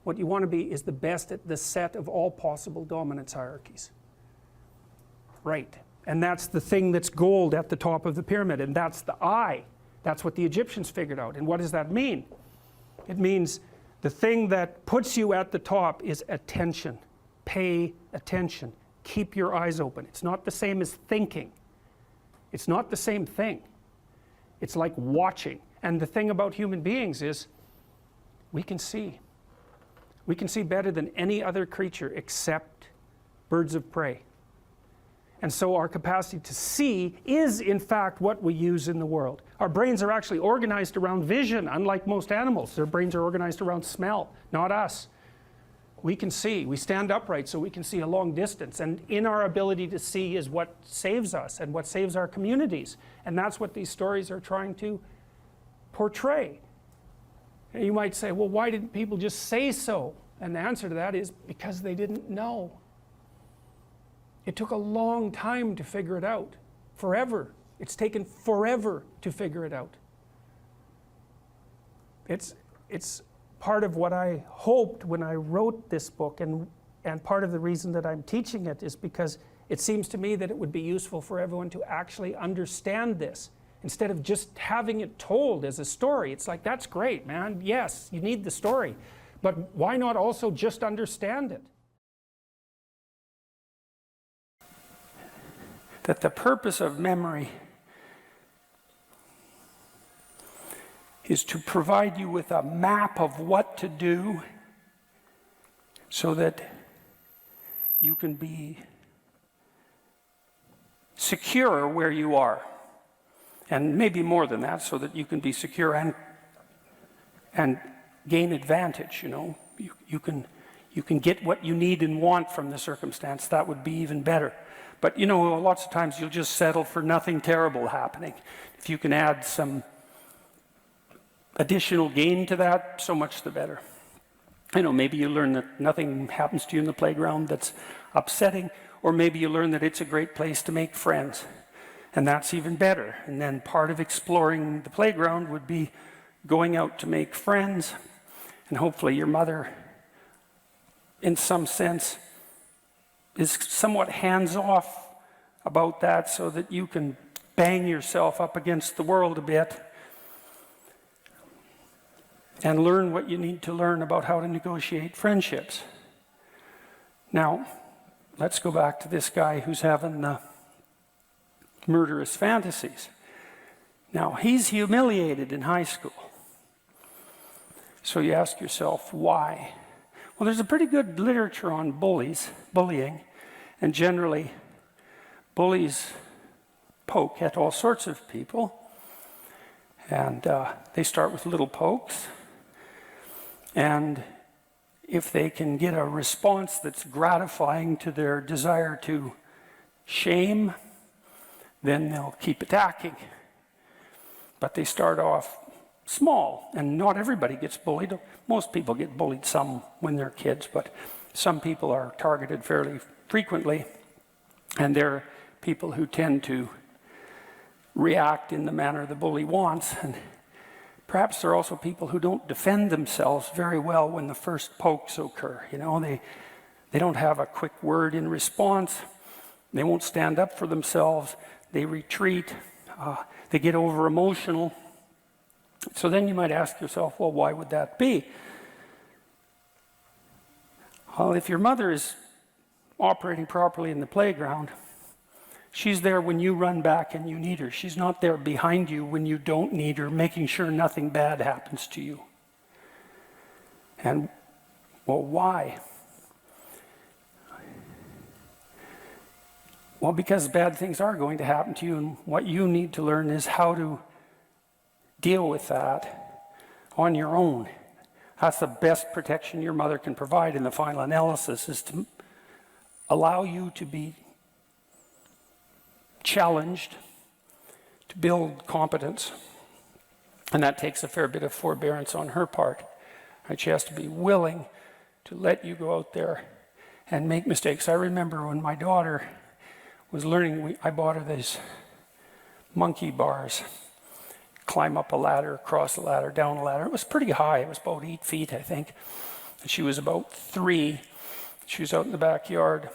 What you want to be is the best at the set of all possible dominance hierarchies. Right. And that's the thing that's gold at the top of the pyramid, and that's the eye. That's what the Egyptians figured out. And what does that mean? It means the thing that puts you at the top is attention. Pay attention. Keep your eyes open. It's not the same as thinking. It's not the same thing. It's like watching. And the thing about human beings is we can see. We can see better than any other creature except birds of prey. And so our capacity to see is, in fact, what we use in the world. Our brains are actually organized around vision, unlike most animals. Their brains are organized around smell, not us. We can see. We stand upright so we can see a long distance. And in our ability to see is what saves us and what saves our communities. And that's what these stories are trying to portray. And you might say, well, why didn't people just say so? And the answer to that is because they didn't know. It took a long time to figure it out. Forever. It's taken forever to figure it out. It's part of what I hoped when I wrote this book, and part of the reason that I'm teaching it is because it seems to me that it would be useful for everyone to actually understand this instead of just having it told as a story. It's like, that's great, man. Yes, you need the story. But why not also just understand it? That the purpose of memory is to provide you with a map of what to do so that you can be secure where you are. And maybe more than that, so that you can be secure and gain advantage, you know. you can get what you need and want from the circumstance, that would be even better. But you know, lots of times you'll just settle for nothing terrible happening. If you can add some additional gain to that, so much the better. You know, maybe you learn that nothing happens to you in the playground that's upsetting, or maybe you learn that it's a great place to make friends, and that's even better. And then part of exploring the playground would be going out to make friends, and hopefully your mother, in some sense, is somewhat hands-off about that so that you can bang yourself up against the world a bit and learn what you need to learn about how to negotiate friendships. Now, let's go back to this guy who's having the murderous fantasies. Now, he's humiliated in high school. So you ask yourself, why? Well, there's a pretty good literature on bullying, and generally, bullies poke at all sorts of people, and they start with little pokes, and if they can get a response that's gratifying to their desire to shame, then they'll keep attacking. But they start off small, and not everybody gets bullied. Most people get bullied some when they're kids, but some people are targeted fairly frequently, and they're people who tend to react in the manner the bully wants. And perhaps there are also people who don't defend themselves very well when the first pokes occur. You know, they don't have a quick word in response. They won't stand up for themselves. They retreat. They get over emotional. So then you might ask yourself, well, why would that be? Well, if your mother is operating properly in the playground, she's there when you run back and you need her. She's not there behind you when you don't need her, making sure nothing bad happens to you. And, well, why? Well, because bad things are going to happen to you, and what you need to learn is how to deal with that on your own. That's the best protection your mother can provide in the final analysis, is to allow you to be challenged, to build competence. And that takes a fair bit of forbearance on her part. She has to be willing to let you go out there and make mistakes. I remember when my daughter was learning, I bought her these monkey bars. Climb up a ladder, across a ladder, down a ladder. It was pretty high. It was about 8 feet, I think. And she was about 3. She was out in the backyard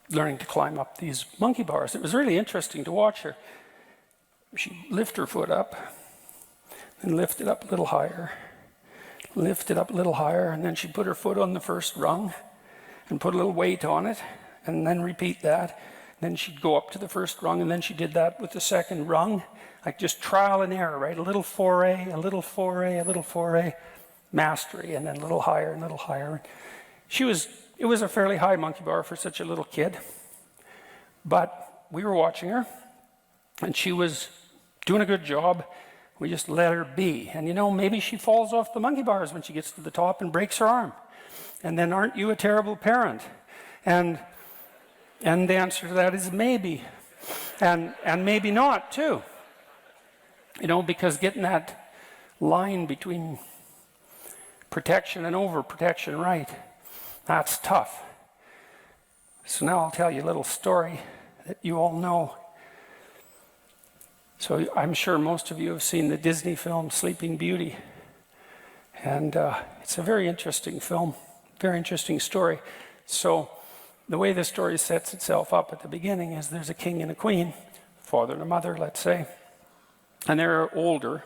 learning to climb up these monkey bars. It was really interesting to watch her. She'd lift her foot up, and lift it up a little higher, lift it up a little higher, and then she'd put her foot on the first rung and put a little weight on it, and then repeat that. Then she'd go up to the first rung, and then she did that with the second rung. Like just trial and error, right? A little foray, a little foray, a little foray, mastery, and then a little higher and a little higher. It was a fairly high monkey bar for such a little kid. But we were watching her, and she was doing a good job. We just let her be. And you know, maybe she falls off the monkey bars when she gets to the top and breaks her arm. And then aren't you a terrible parent? And the answer to that is maybe. And maybe not, too. You know, because getting that line between protection and overprotection right, that's tough. So now I'll tell you a little story that you all know. So I'm sure most of you have seen the Disney film Sleeping Beauty. And it's a very interesting film, very interesting story. So the way the story sets itself up at the beginning is there's a king and a queen, father and a mother, let's say. And they're older.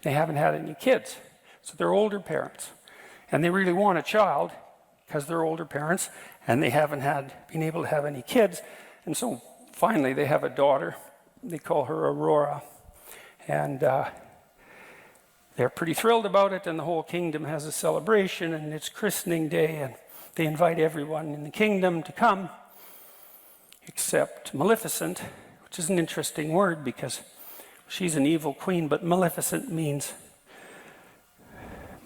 They haven't had any kids. So they're older parents. And they really want a child because they're older parents and they haven't been able to have any kids. And so finally they have a daughter. They call her Aurora. And they're pretty thrilled about it, and the whole kingdom has a celebration, and it's christening day, and they invite everyone in the kingdom to come except Maleficent, which is an interesting word because she's an evil queen, but Maleficent means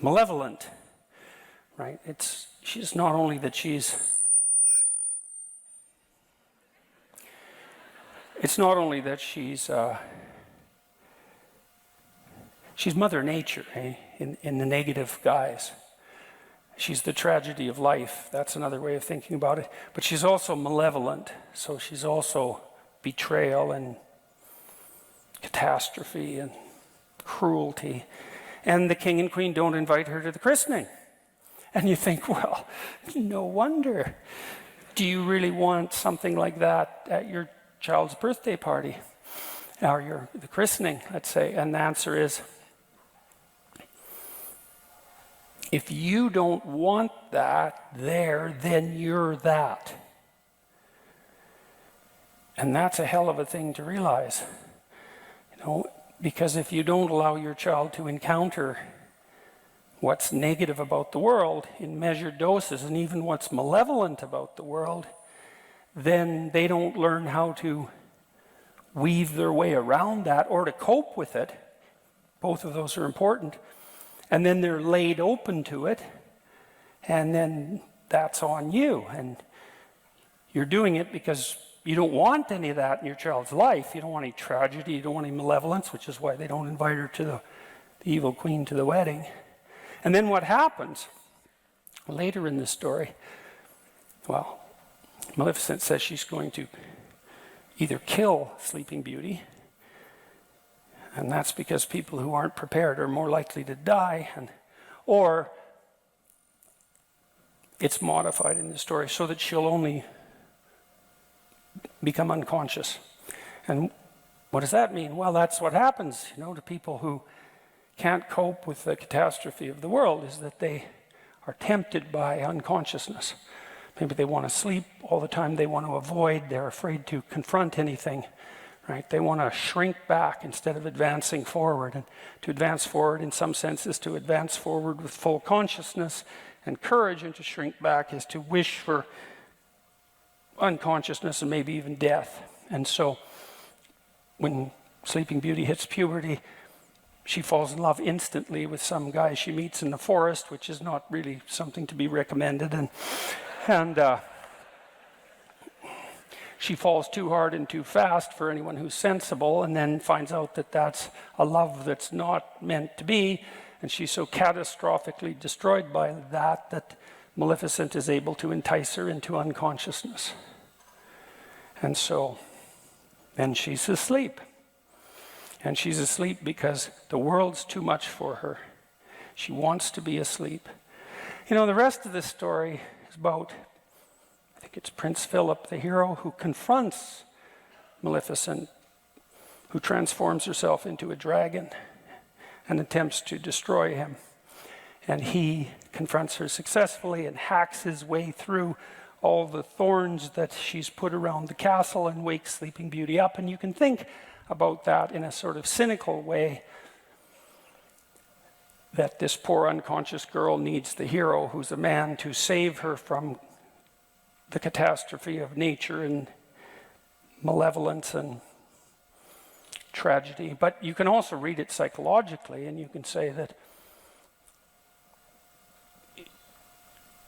malevolent, right? She's not only that she's Mother Nature, in the negative guise. She's the tragedy of life. That's another way of thinking about it. But she's also malevolent. So she's also betrayal and catastrophe and cruelty. And the king and queen don't invite her to the christening. And you think, well, no wonder. Do you really want something like that at your child's birthday party? Or the christening, let's say? And the answer is, if you don't want that there, then you're that. And that's a hell of a thing to realize. Because if you don't allow your child to encounter what's negative about the world in measured doses, and even what's malevolent about the world, then they don't learn how to weave their way around that or to cope with it. Both of those are important. And then they're laid open to it, and then that's on you. And you're doing it because you don't want any of that in your child's life. You don't want any tragedy, you don't want any malevolence, which is why they don't invite her to the evil queen to the wedding. And then what happens later in the story? Well, Maleficent says she's going to either kill Sleeping Beauty, and that's because people who aren't prepared are more likely to die, or it's modified in the story so that she'll only become unconscious. And what does that mean? Well, that's what happens, to people who can't cope with the catastrophe of the world, is that they are tempted by unconsciousness. Maybe they want to sleep all the time, they want to avoid, they're afraid to confront anything. Right? They want to shrink back instead of advancing forward. And to advance forward, in some sense, is to advance forward with full consciousness and courage, and to shrink back is to wish for unconsciousness and maybe even death. And so when Sleeping Beauty hits puberty, she falls in love instantly with some guy she meets in the forest, which is not really something to be recommended. And she falls too hard and too fast for anyone who's sensible, and then finds out that that's a love that's not meant to be, and she's so catastrophically destroyed by that Maleficent is able to entice her into unconsciousness. And so then she's asleep. And she's asleep because the world's too much for her. She wants to be asleep. The rest of the story is about, I think it's Prince Philip, the hero, who confronts Maleficent, who transforms herself into a dragon and attempts to destroy him. And he confronts her successfully and hacks his way through all the thorns that she's put around the castle and wakes Sleeping Beauty up. And you can think about that in a sort of cynical way, that this poor unconscious girl needs the hero, who's a man, to save her from the catastrophe of nature and malevolence and tragedy. But you can also read it psychologically, and you can say that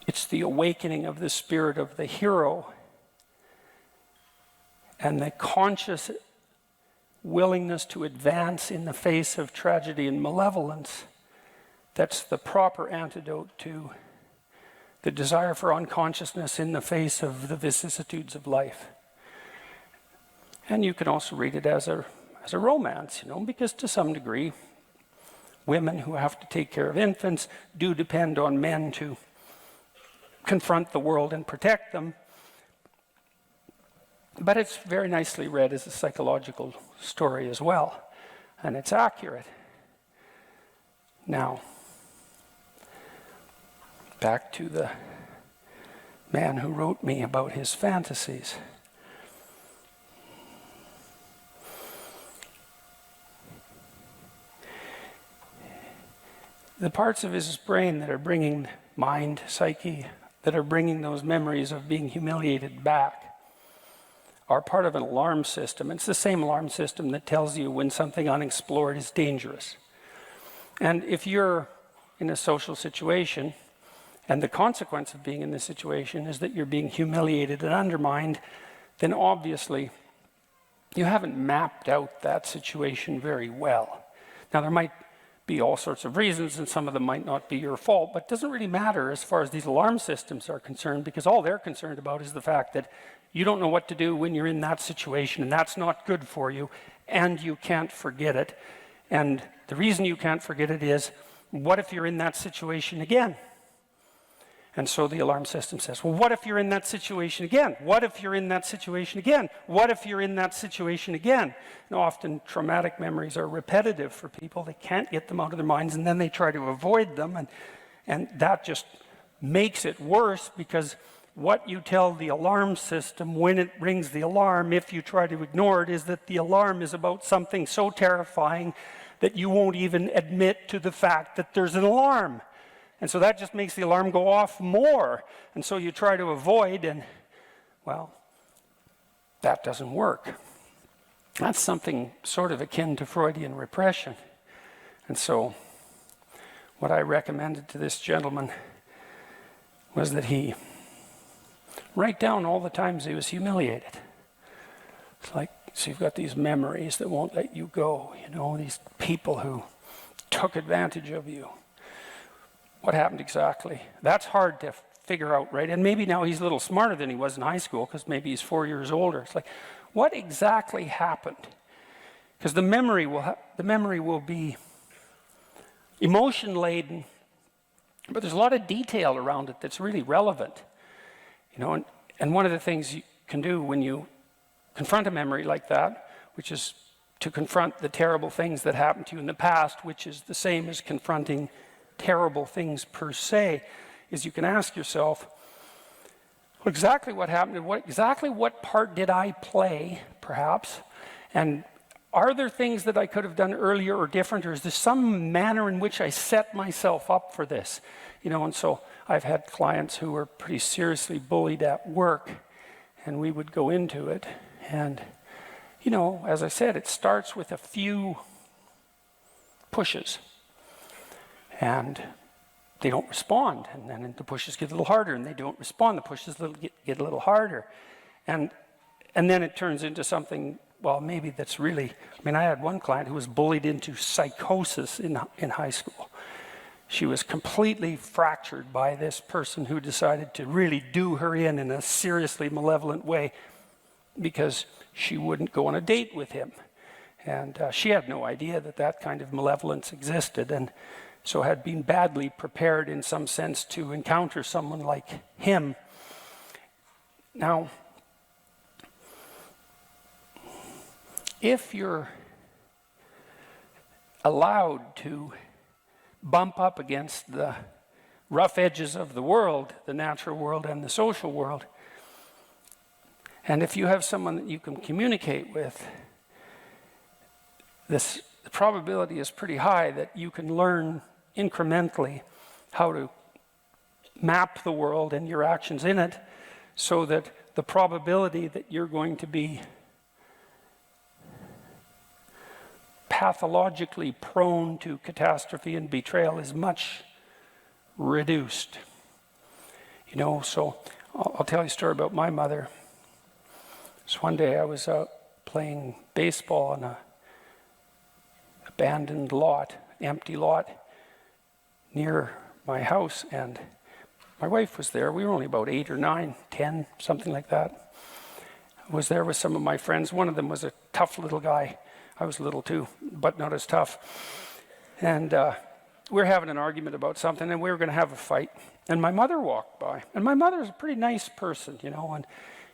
it's the awakening of the spirit of the hero and the conscious willingness to advance in the face of tragedy and malevolence that's the proper antidote to the desire for unconsciousness in the face of the vicissitudes of life. And you can also read it as a romance, because to some degree, women who have to take care of infants do depend on men to confront the world and protect them. But it's very nicely read as a psychological story as well, and it's accurate. Now, back to the man who wrote me about his fantasies. The parts of his brain that are bringing mind, psyche, that are bringing those memories of being humiliated back are part of an alarm system. It's the same alarm system that tells you when something unexplored is dangerous. And if you're in a social situation and the consequence of being in this situation is that you're being humiliated and undermined, then obviously you haven't mapped out that situation very well. Now, there might be all sorts of reasons, and some of them might not be your fault, but it doesn't really matter as far as these alarm systems are concerned, because all they're concerned about is the fact that you don't know what to do when you're in that situation, and that's not good for you, and you can't forget it. And the reason you can't forget it is, what if you're in that situation again? And so the alarm system says, well, what if you're in that situation again? What if you're in that situation again? What if you're in that situation again? And often traumatic memories are repetitive for people. They can't get them out of their minds, and then they try to avoid them. And that just makes it worse, because what you tell the alarm system when it rings the alarm, if you try to ignore it, is that the alarm is about something so terrifying that you won't even admit to the fact that there's an alarm. And so that just makes the alarm go off more. And so you try to avoid, and, well, that doesn't work. That's something sort of akin to Freudian repression. And so what I recommended to this gentleman was that he write down all the times he was humiliated. It's like, so you've got these memories that won't let you go, you know, these people who took advantage of you. What happened exactly? That's hard to figure out, right? And maybe now he's a little smarter than he was in high school, because maybe he's 4 years older. It's like, what exactly happened? Because the memory will be emotion laden, but there's a lot of detail around it that's really relevant. You know, and one of the things you can do when you confront a memory like that, which is to confront the terrible things that happened to you in the past, which is the same as confronting terrible things per se, is you can ask yourself, well, exactly what happened, and what part did I play, perhaps, and are there things that I could have done earlier or different, or is there some manner in which I set myself up for this? You know, and so I've had clients who were pretty seriously bullied at work, and we would go into it, and, you know, as I said, it starts with a few pushes. And they don't respond, and then the pushes get a little harder, and they don't respond. The pushes get a little harder, and then it turns into something. Well, maybe that's really. I mean, I had one client who was bullied into psychosis in high school. She was completely fractured by this person who decided to really do her in a seriously malevolent way, because she wouldn't go on a date with him, and she had no idea that kind of malevolence existed, and so had been badly prepared in some sense to encounter someone like him. Now, if you're allowed to bump up against the rough edges of the world, the natural world and the social world, and if you have someone that you can communicate with, the probability is pretty high that you can learn incrementally how to map the world and your actions in it, so that the probability that you're going to be pathologically prone to catastrophe and betrayal is much reduced. You know, so I'll tell you a story about my mother. So one day I was out playing baseball on a abandoned lot, empty lot, near my house, and my wife was there. We were only about 8 or 9, 10, something like that. I was there with some of my friends. One of them was a tough little guy. I was little too, but not as tough. And we were having an argument about something, and we were going to have a fight. And my mother walked by. And my mother's a pretty nice person, you know, and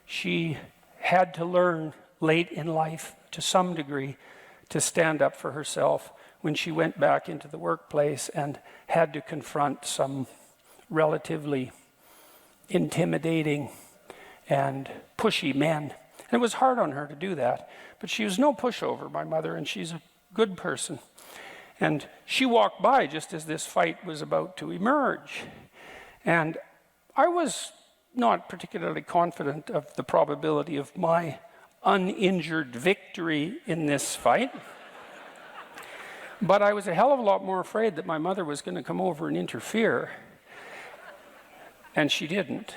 she had to learn late in life, to some degree, to stand up for herself when she went back into the workplace and had to confront some relatively intimidating and pushy men. And it was hard on her to do that, but she was no pushover, my mother, and she's a good person. And she walked by just as this fight was about to emerge. And I was not particularly confident of the probability of my uninjured victory in this fight. But I was a hell of a lot more afraid that my mother was going to come over and interfere. And she didn't.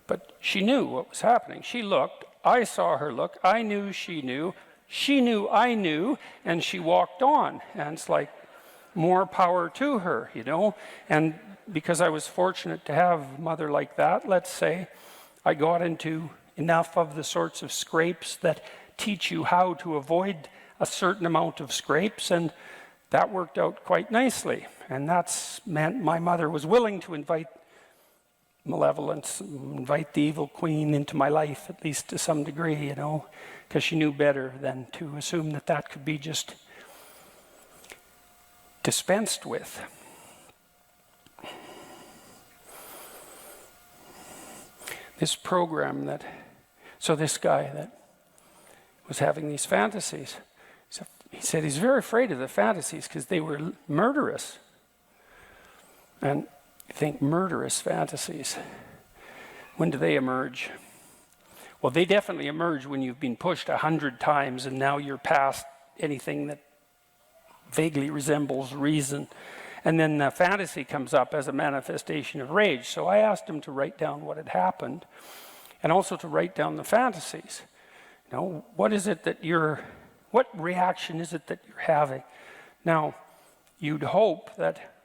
But she knew what was happening. She looked. I saw her look. I knew she knew. She knew I knew. And she walked on. And it's like, more power to her, you know. And because I was fortunate to have a mother like that, let's say, I got into enough of the sorts of scrapes that teach you how to avoid a certain amount of scrapes, and that worked out quite nicely. And that's meant my mother was willing to invite malevolence, invite the evil queen into my life, at least to some degree, you know, because she knew better than to assume that that could be just dispensed with. This program that, so this guy that was having these fantasies, he said he's very afraid of the fantasies because they were murderous. And you think murderous fantasies, when do they emerge? Well, they definitely emerge when you've been pushed 100 times and now you're past anything that vaguely resembles reason. And then the fantasy comes up as a manifestation of rage. So I asked him to write down what had happened and also to write down the fantasies. You know, what is it that what reaction is it that you're having? Now, you'd hope that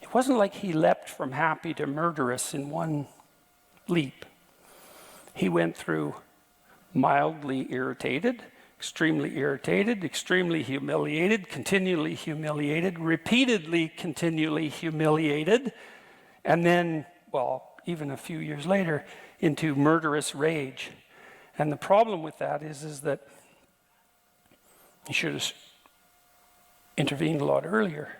it wasn't like he leapt from happy to murderous in one leap. He went through mildly irritated, extremely humiliated, continually humiliated, repeatedly continually humiliated, and then, well, even a few years later, into murderous rage. And the problem with that is that he should have intervened a lot earlier.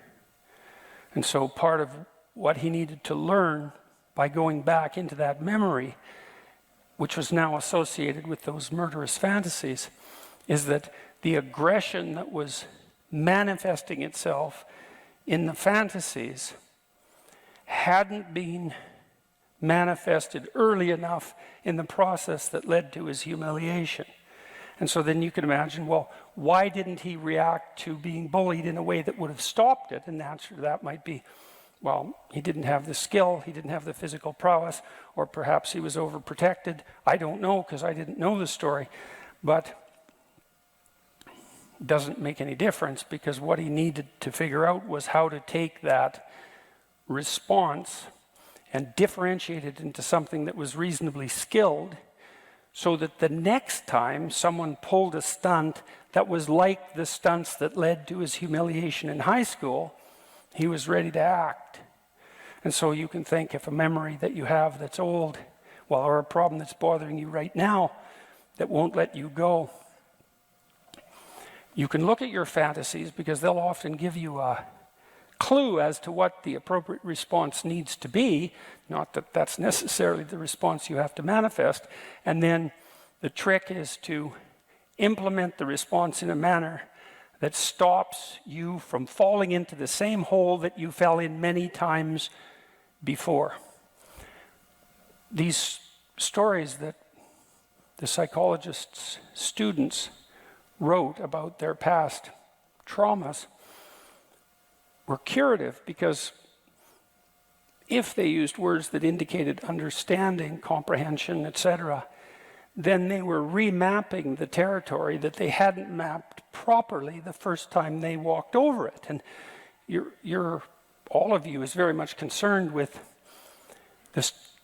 And so part of what he needed to learn by going back into that memory, which was now associated with those murderous fantasies, is that the aggression that was manifesting itself in the fantasies hadn't been manifested early enough in the process that led to his humiliation. And so then you can imagine, well, why didn't he react to being bullied in a way that would have stopped it? And the answer to that might be, well, he didn't have the skill, he didn't have the physical prowess, or perhaps he was overprotected. I don't know, because I didn't know the story. But it doesn't make any difference, because what he needed to figure out was how to take that response and differentiate it into something that was reasonably skilled, so that the next time someone pulled a stunt that was like the stunts that led to his humiliation in high school, he was ready to act. And so you can think, if a memory that you have that's old, well, or a problem that's bothering you right now that won't let you go, you can look at your fantasies, because they'll often give you a clue as to what the appropriate response needs to be, not that that's necessarily the response you have to manifest. And then the trick is to implement the response in a manner that stops you from falling into the same hole that you fell in many times before. These stories that the psychologist's students wrote about their past traumas were curative, because if they used words that indicated understanding, comprehension, etc., then they were remapping the territory that they hadn't mapped properly the first time they walked over it. And all of you is very much concerned with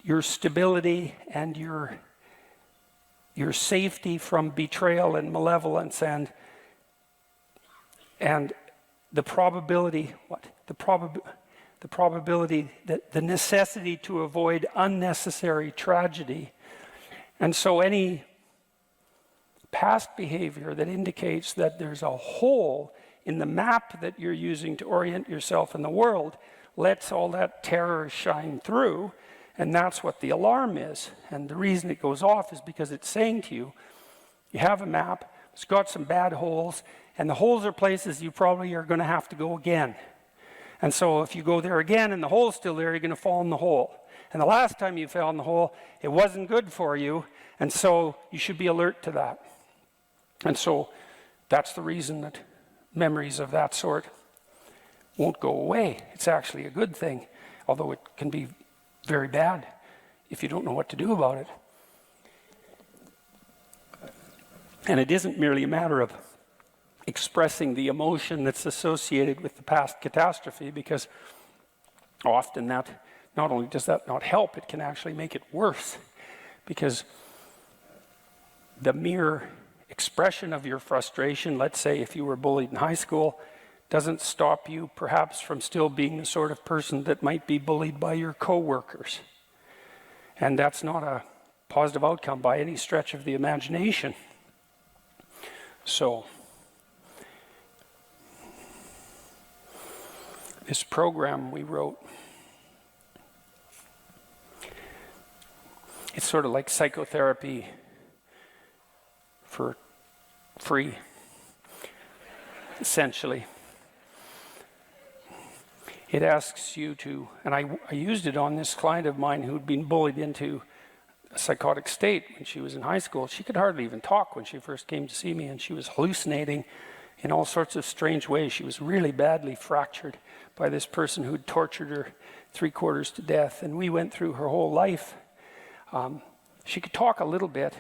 your stability and your safety from betrayal and malevolence, and the probability, the probability that the necessity to avoid unnecessary tragedy. And so any past behavior that indicates that there's a hole in the map that you're using to orient yourself in the world lets all that terror shine through, and that's what the alarm is. And the reason it goes off is because it's saying to you, you have a map, it's got some bad holes, and the holes are places you probably are going to have to go again. And so if you go there again and the hole's still there, you're going to fall in the hole. And the last time you fell in the hole, it wasn't good for you, and so you should be alert to that. And so that's the reason that memories of that sort won't go away. It's actually a good thing. although it can be very bad if you don't know what to do about it. And it isn't merely a matter of expressing the emotion that's associated with the past catastrophe, because often that not only does that not help, it can actually make it worse, because the mere expression of your frustration, let's say if you were bullied in high school, doesn't stop you perhaps from still being the sort of person that might be bullied by your coworkers. And that's not a positive outcome by any stretch of the imagination. So, this program we wrote, it's sort of like psychotherapy for free, essentially. It asks you to, and I used it on this client of mine who'd been bullied into a psychotic state when she was in high school. She could hardly even talk when she first came to see me, and she was hallucinating in all sorts of strange ways. She was really badly fractured by this person who'd tortured her 3/4 to death, and we went through her whole life. She could talk a little bit,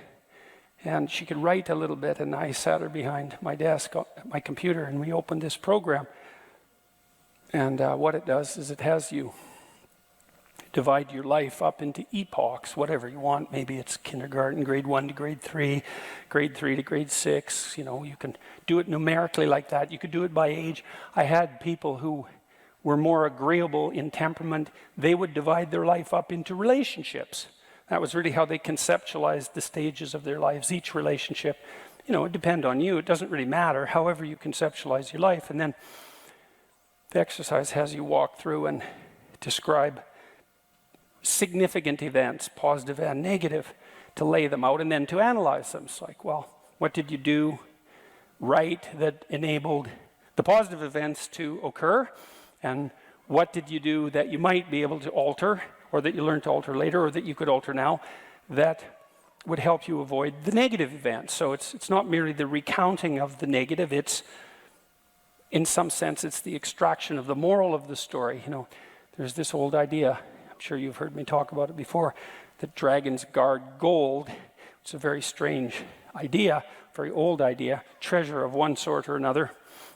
and she could write a little bit, and I sat her behind my desk, my computer, and we opened this program. And what it does is it has you divide your life up into epochs, whatever you want. Maybe it's kindergarten, grade 1 to grade 3, grade 3 to grade 6. You know, you can do it numerically like that. You could do it by age. I had people who were more agreeable in temperament. They would divide their life up into relationships. That was really how they conceptualized the stages of their lives. Each relationship, you know, it depends on you. It doesn't really matter, however you conceptualize your life. And then the exercise has you walk through and describe significant events, positive and negative, to lay them out and then to analyze them. It's like, well, what did you do right that enabled the positive events to occur? And what did you do that you might be able to alter, or that you learned to alter later, or that you could alter now, that would help you avoid the negative events? So it's not merely the recounting of the negative, it's, in some sense, it's the extraction of the moral of the story. You know, there's this old idea, I'm sure you've heard me talk about it before, that dragons guard gold. It's a very strange idea, very old idea, treasure of one sort or another,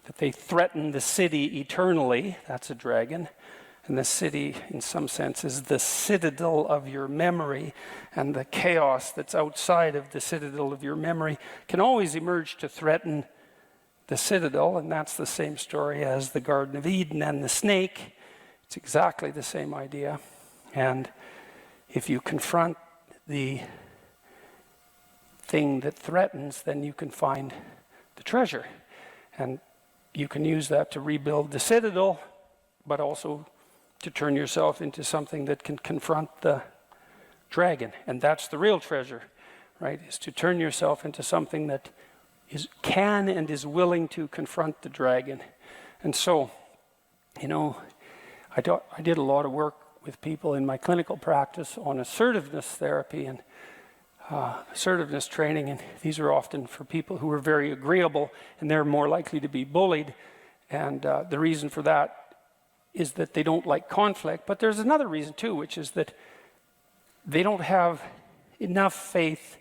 that they threaten the city eternally. That's a dragon. And the city, in some sense, is the citadel of your memory, and the chaos that's outside of the citadel of your memory can always emerge to threaten the citadel, and that's the same story as the Garden of Eden and the snake. It's exactly the same idea. And if you confront the thing that threatens, then you can find the treasure. And you can use that to rebuild the citadel, but also to turn yourself into something that can confront the dragon. And that's the real treasure, right? Is to turn yourself into something that can and is willing to confront the dragon. And so, you know, I did a lot of work with people in my clinical practice on assertiveness therapy and assertiveness training, and these are often for people who are very agreeable, and they're more likely to be bullied. And the reason for that is that they don't like conflict. But there's another reason too, which is that they don't have enough faith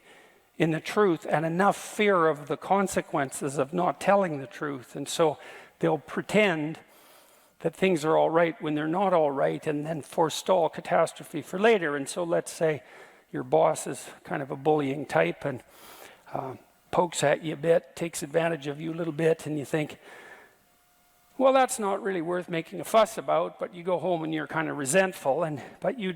in the truth and enough fear of the consequences of not telling the truth. And so they'll pretend that things are all right when they're not all right, and then forestall catastrophe for later. And so let's say your boss is kind of a bullying type and pokes at you a bit, takes advantage of you a little bit, and you think, well, that's not really worth making a fuss about, but you go home and you're kind of resentful, but you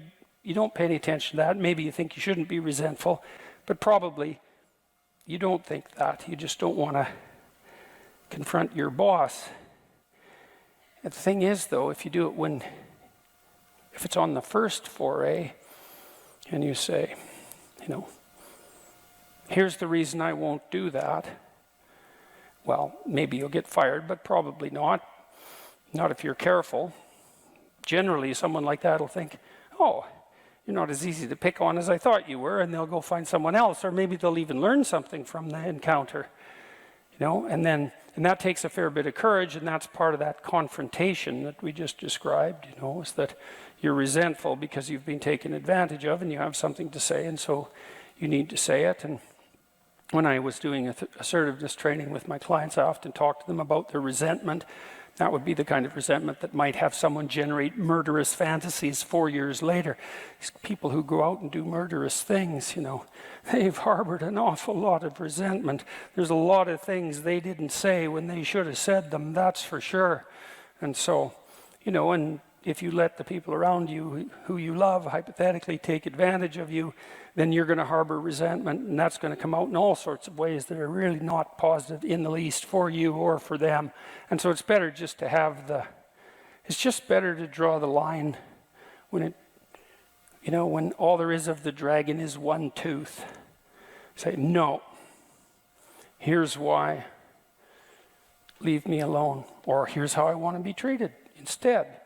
don't pay any attention to that. Maybe you think you shouldn't be resentful, but probably you don't think that. You just don't want to confront your boss. And the thing is, though, if you do it if it's on the first foray, and you say, you know, here's the reason I won't do that. Well, maybe you'll get fired, but probably not. Not if you're careful. Generally, someone like that will think, oh, you're not as easy to pick on as I thought you were, and they'll go find someone else, or maybe they'll even learn something from the encounter. You know, and that takes a fair bit of courage, and that's part of that confrontation that we just described, you know, is that you're resentful because you've been taken advantage of and you have something to say, and so you need to say it. And when I was doing assertiveness training with my clients, I often talked to them about their resentment. That would be the kind of resentment that might have someone generate murderous fantasies 4 years later. These people who go out and do murderous things, you know, they've harbored an awful lot of resentment. There's a lot of things they didn't say when they should have said them, that's for sure. And so, you know, and if you let the people around you who you love hypothetically take advantage of you, then you're going to harbor resentment, and that's going to come out in all sorts of ways that are really not positive in the least for you or for them. And so it's better just to have it's just better to draw the line when when all there is of the dragon is one tooth. Say, no, here's why, leave me alone, or here's how I want to be treated instead.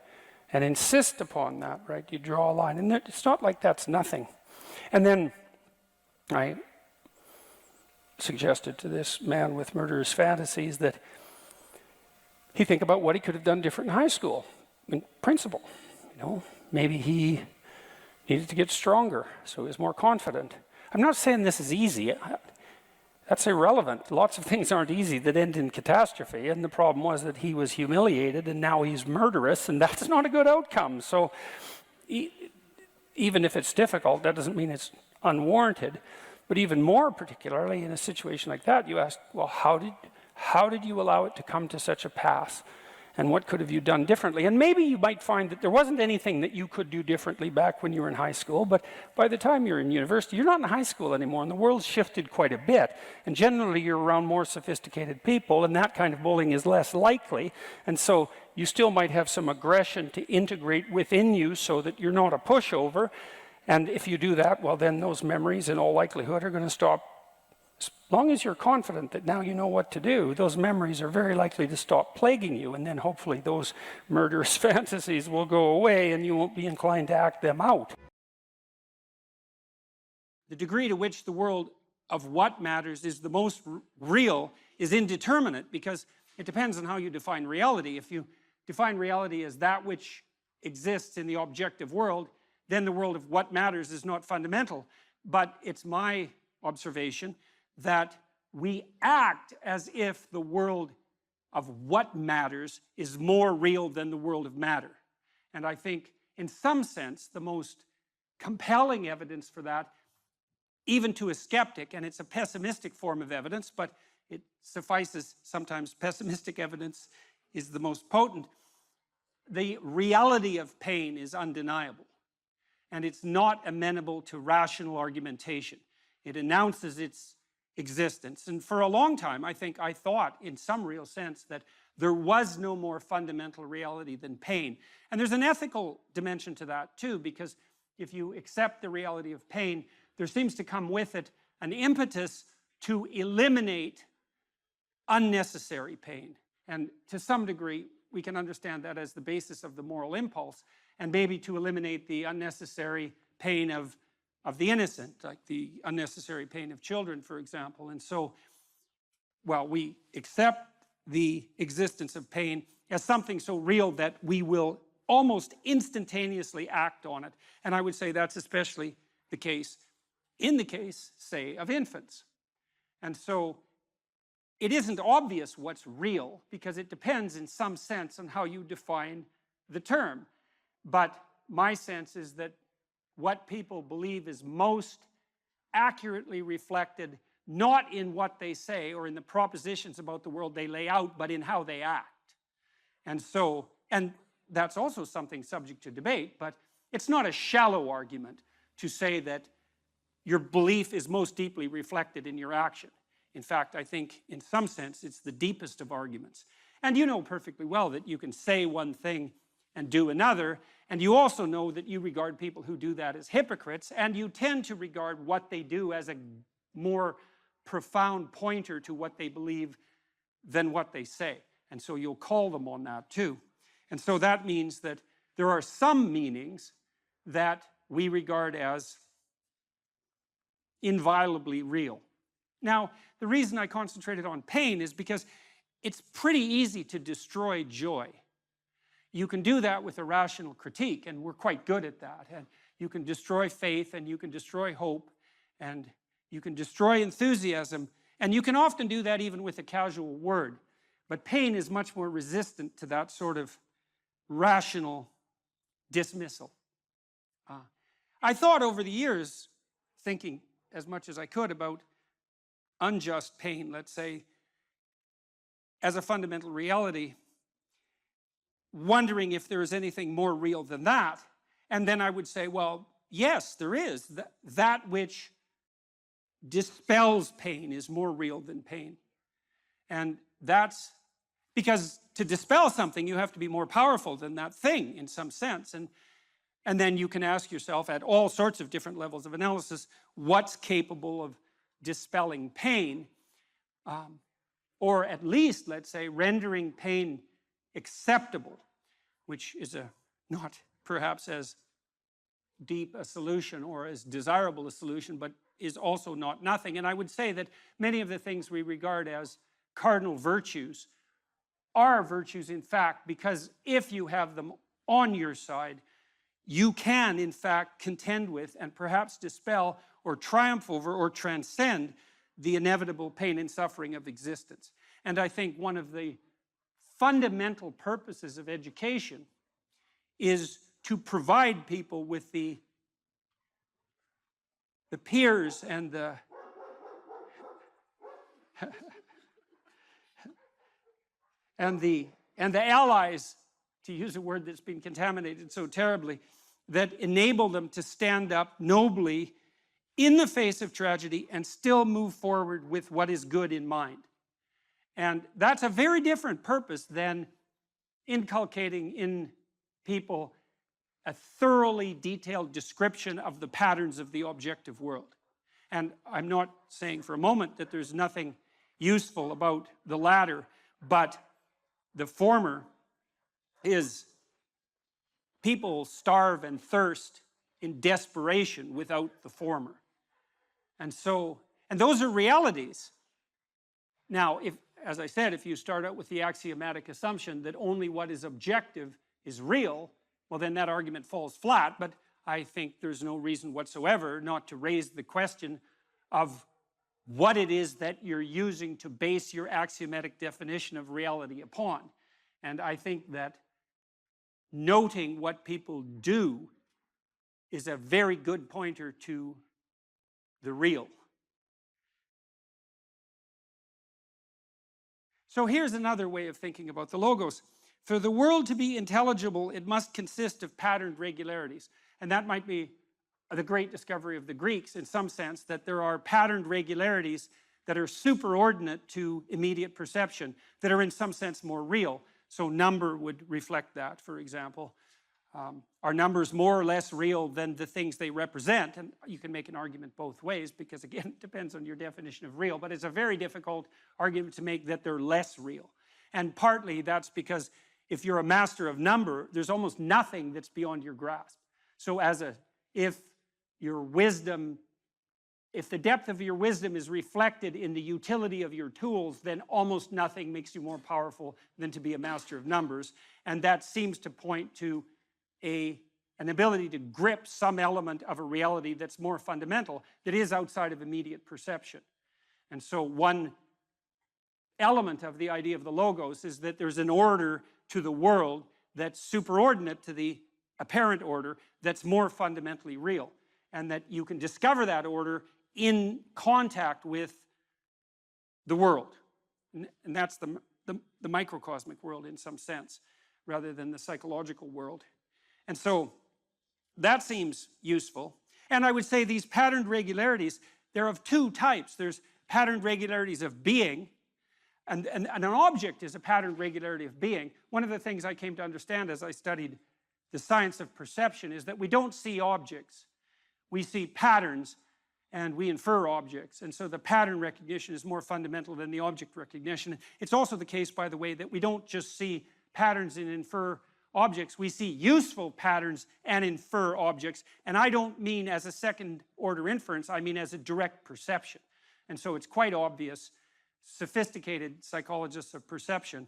And insist upon that, right? You draw a line. And it's not like that's nothing. And then I suggested to this man with murderous fantasies that he think about what he could have done different in high school, in principle. You know, maybe he needed to get stronger, so he was more confident. I'm not saying this is easy. That's irrelevant. Lots of things aren't easy that end in catastrophe, and the problem was that he was humiliated and now he's murderous, and that's not a good outcome. So even if it's difficult, that doesn't mean it's unwarranted. But even more particularly in a situation like that, you ask, well, how did you allow it to come to such a pass? And what could have you done differently? And maybe you might find that there wasn't anything that you could do differently back when you were in high school, but by the time you're in university, you're not in high school anymore, and the world's shifted quite a bit. And generally, you're around more sophisticated people, and that kind of bullying is less likely. And so you still might have some aggression to integrate within you so that you're not a pushover. And if you do that, well, then those memories, in all likelihood, are going to stop. As long as you're confident that now you know what to do, those memories are very likely to stop plaguing you, and then hopefully those murderous fantasies will go away and you won't be inclined to act them out. The degree to which the world of what matters is the most real is indeterminate, because it depends on how you define reality. If you define reality as that which exists in the objective world, then the world of what matters is not fundamental. But it's my observation that we act as if the world of what matters is more real than the world of matter. And I think, in some sense, the most compelling evidence for that, even to a skeptic, and it's a pessimistic form of evidence, but it suffices, sometimes pessimistic evidence is the most potent. The reality of pain is undeniable, and it's not amenable to rational argumentation. It announces its existence. And for a long time, I thought, in some real sense, that there was no more fundamental reality than pain. And there's an ethical dimension to that, too, because if you accept the reality of pain, there seems to come with it an impetus to eliminate unnecessary pain. And to some degree, we can understand that as the basis of the moral impulse, and maybe to eliminate the unnecessary pain of the innocent, like the unnecessary pain of children, for example. And so, well, we accept the existence of pain as something so real that we will almost instantaneously act on it. And I would say that's especially the case in the case, say, of infants. And so it isn't obvious what's real, because it depends in some sense on how you define the term. But my sense is that what people believe is most accurately reflected not in what they say or in the propositions about the world they lay out, but in how they act. And so, and that's also something subject to debate, but it's not a shallow argument to say that your belief is most deeply reflected in your action. In fact, I think in some sense it's the deepest of arguments. And you know perfectly well that you can say one thing and do another, and you also know that you regard people who do that as hypocrites, and you tend to regard what they do as a more profound pointer to what they believe than what they say. And so you'll call them on that too. And so that means that there are some meanings that we regard as inviolably real. Now, the reason I concentrated on pain is because it's pretty easy to destroy joy. you can do that with a rational critique, and we're quite good at that. And you can destroy faith, and you can destroy hope, and you can destroy enthusiasm, and you can often do that even with a casual word. But pain is much more resistant to that sort of rational dismissal. I thought over the years, thinking as much as I could about unjust pain, let's say, as a fundamental reality, wondering if there is anything more real than that. And then I would say, well, yes, there is. That which dispels pain is more real than pain. And that's because to dispel something, you have to be more powerful than that thing in some sense. And then you can ask yourself at all sorts of different levels of analysis, what's capable of dispelling pain? Or at least, let's say, rendering pain acceptable, which is not perhaps as deep a solution or as desirable a solution, but is also not nothing. And I would say that many of the things we regard as cardinal virtues are virtues in fact, because if you have them on your side, you can in fact contend with and perhaps dispel or triumph over or transcend the inevitable pain and suffering of existence. And I think one of the fundamental purposes of education is to provide people with the peers and the and the allies, to use a word that's been contaminated so terribly, that enable them to stand up nobly in the face of tragedy and still move forward with what is good in mind. And that's a very different purpose than inculcating in people a thoroughly detailed description of the patterns of the objective world. And I'm not saying for a moment that there's nothing useful about the latter, but the former is people starve and thirst in desperation without the former. And those are realities. Now, as I said, if you start out with the axiomatic assumption that only what is objective is real, well, then that argument falls flat. But I think there's no reason whatsoever not to raise the question of what it is that you're using to base your axiomatic definition of reality upon. And I think that noting what people do is a very good pointer to the real. So here's another way of thinking about the logos. For the world to be intelligible, it must consist of patterned regularities. And that might be the great discovery of the Greeks in some sense, that there are patterned regularities that are superordinate to immediate perception, that are in some sense more real. So number would reflect that, for example. Are numbers more or less real than the things they represent? And you can make an argument both ways, because again, it depends on your definition of real, but it's a very difficult argument to make that they're less real. And partly that's because if you're a master of number, there's almost nothing that's beyond your grasp. So if the depth of your wisdom is reflected in the utility of your tools, then almost nothing makes you more powerful than to be a master of numbers. And that seems to point to an ability to grip some element of a reality that's more fundamental, that is outside of immediate perception. And so one element of the idea of the logos is that there's an order to the world that's superordinate to the apparent order, that's more fundamentally real, and that you can discover that order in contact with the world. And that's the microcosmic world in some sense, rather than the psychological world. And so that seems useful. And I would say these patterned regularities, they're of two types. There's patterned regularities of being, and an object is a patterned regularity of being. One of the things I came to understand as I studied the science of perception is that we don't see objects. We see patterns, and we infer objects. And so the pattern recognition is more fundamental than the object recognition. It's also the case, by the way, that we don't just see patterns and infer objects. We see useful patterns and infer objects. And I don't mean as a second order inference, I mean as a direct perception. And so it's quite obvious. Sophisticated psychologists of perception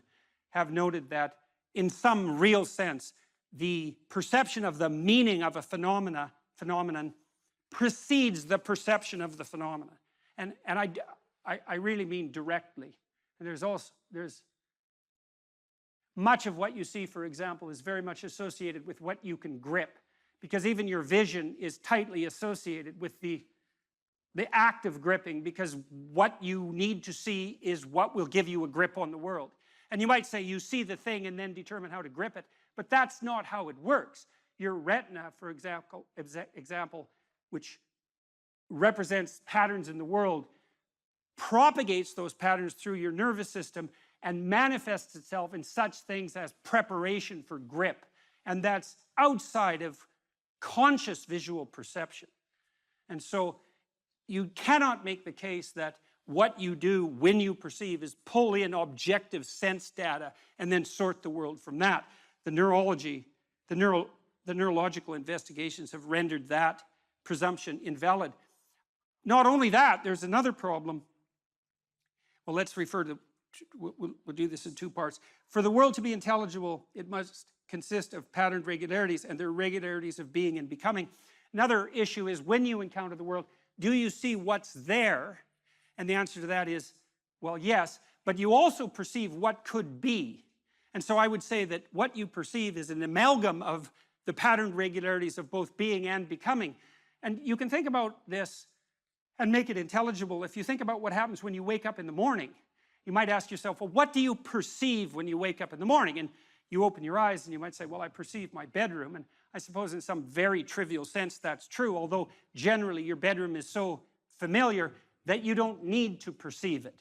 have noted that in some real sense, the perception of the meaning of a phenomenon precedes the perception of the phenomena. And I really mean directly. And there's much of what you see, for example, is very much associated with what you can grip, because even your vision is tightly associated with the act of gripping, because what you need to see is what will give you a grip on the world. And you might say you see the thing and then determine how to grip it, but that's not how it works. Your retina, for example, which represents patterns in the world, propagates those patterns through your nervous system and manifests itself in such things as preparation for grip. And that's outside of conscious visual perception. And so you cannot make the case that what you do when you perceive is pull in objective sense data and then sort the world from that. The neurological investigations have rendered that presumption invalid. Not only that, there's another problem. Well, let's refer to, we'll do this in two parts. For the world to be intelligible, it must consist of patterned regularities, and they're regularities of being and becoming. Another issue is, when you encounter the world, do you see what's there? And the answer to that is, well, yes, but you also perceive what could be. And so I would say that what you perceive is an amalgam of the patterned regularities of both being and becoming. And you can think about this and make it intelligible. If you think about what happens when you wake up in the morning, you might ask yourself, well, what do you perceive when you wake up in the morning? And you open your eyes and you might say, well, I perceive my bedroom. And I suppose in some very trivial sense that's true, although generally your bedroom is so familiar that you don't need to perceive it.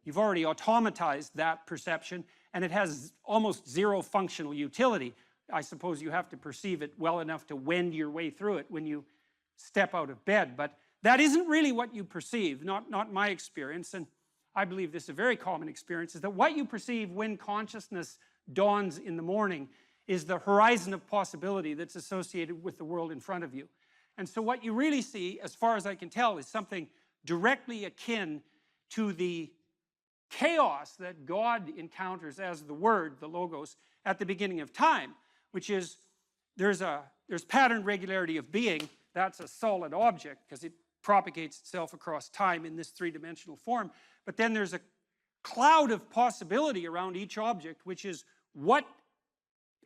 You've already automatized that perception, and it has almost zero functional utility. I suppose you have to perceive it well enough to wend your way through it when you step out of bed. But that isn't really what you perceive, not my experience, and I believe this is a very common experience, is that what you perceive when consciousness dawns in the morning is the horizon of possibility that's associated with the world in front of you. And so what you really see, as far as I can tell, is something directly akin to the chaos that God encounters as the Word, the Logos, at the beginning of time, which is there's pattern regularity of being. That's a solid object because it propagates itself across time in this three-dimensional form. But then there's a cloud of possibility around each object, which is what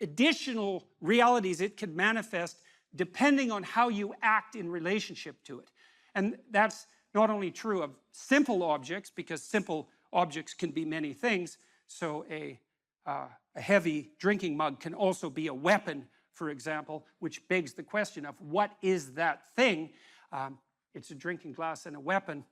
additional realities it can manifest depending on how you act in relationship to it. And that's not only true of simple objects, because simple objects can be many things. So a heavy drinking mug can also be a weapon, for example, which begs the question of what is that thing? It's a drinking glass and a weapon,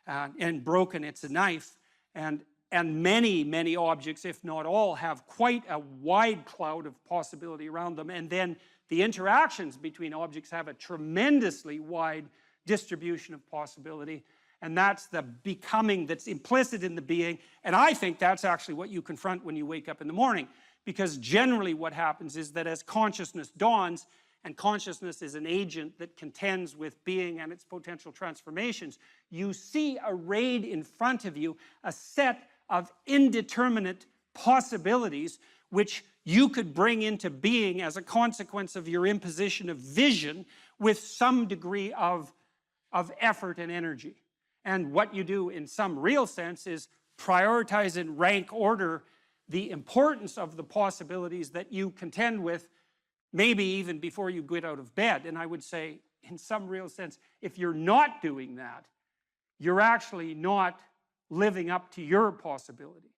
and broken it's a knife. And many, many objects, if not all, have quite a wide cloud of possibility around them. And then the interactions between objects have a tremendously wide distribution of possibility. And that's the becoming that's implicit in the being. And I think that's actually what you confront when you wake up in the morning. Because generally what happens is that as consciousness dawns, and consciousness is an agent that contends with being and its potential transformations, you see arrayed in front of you a set of indeterminate possibilities which you could bring into being as a consequence of your imposition of vision with some degree of effort and energy. And what you do in some real sense is prioritize and rank order the importance of the possibilities that you contend with, maybe even before you get out of bed. And I would say, in some real sense, if you're not doing that, you're actually not living up to your possibility.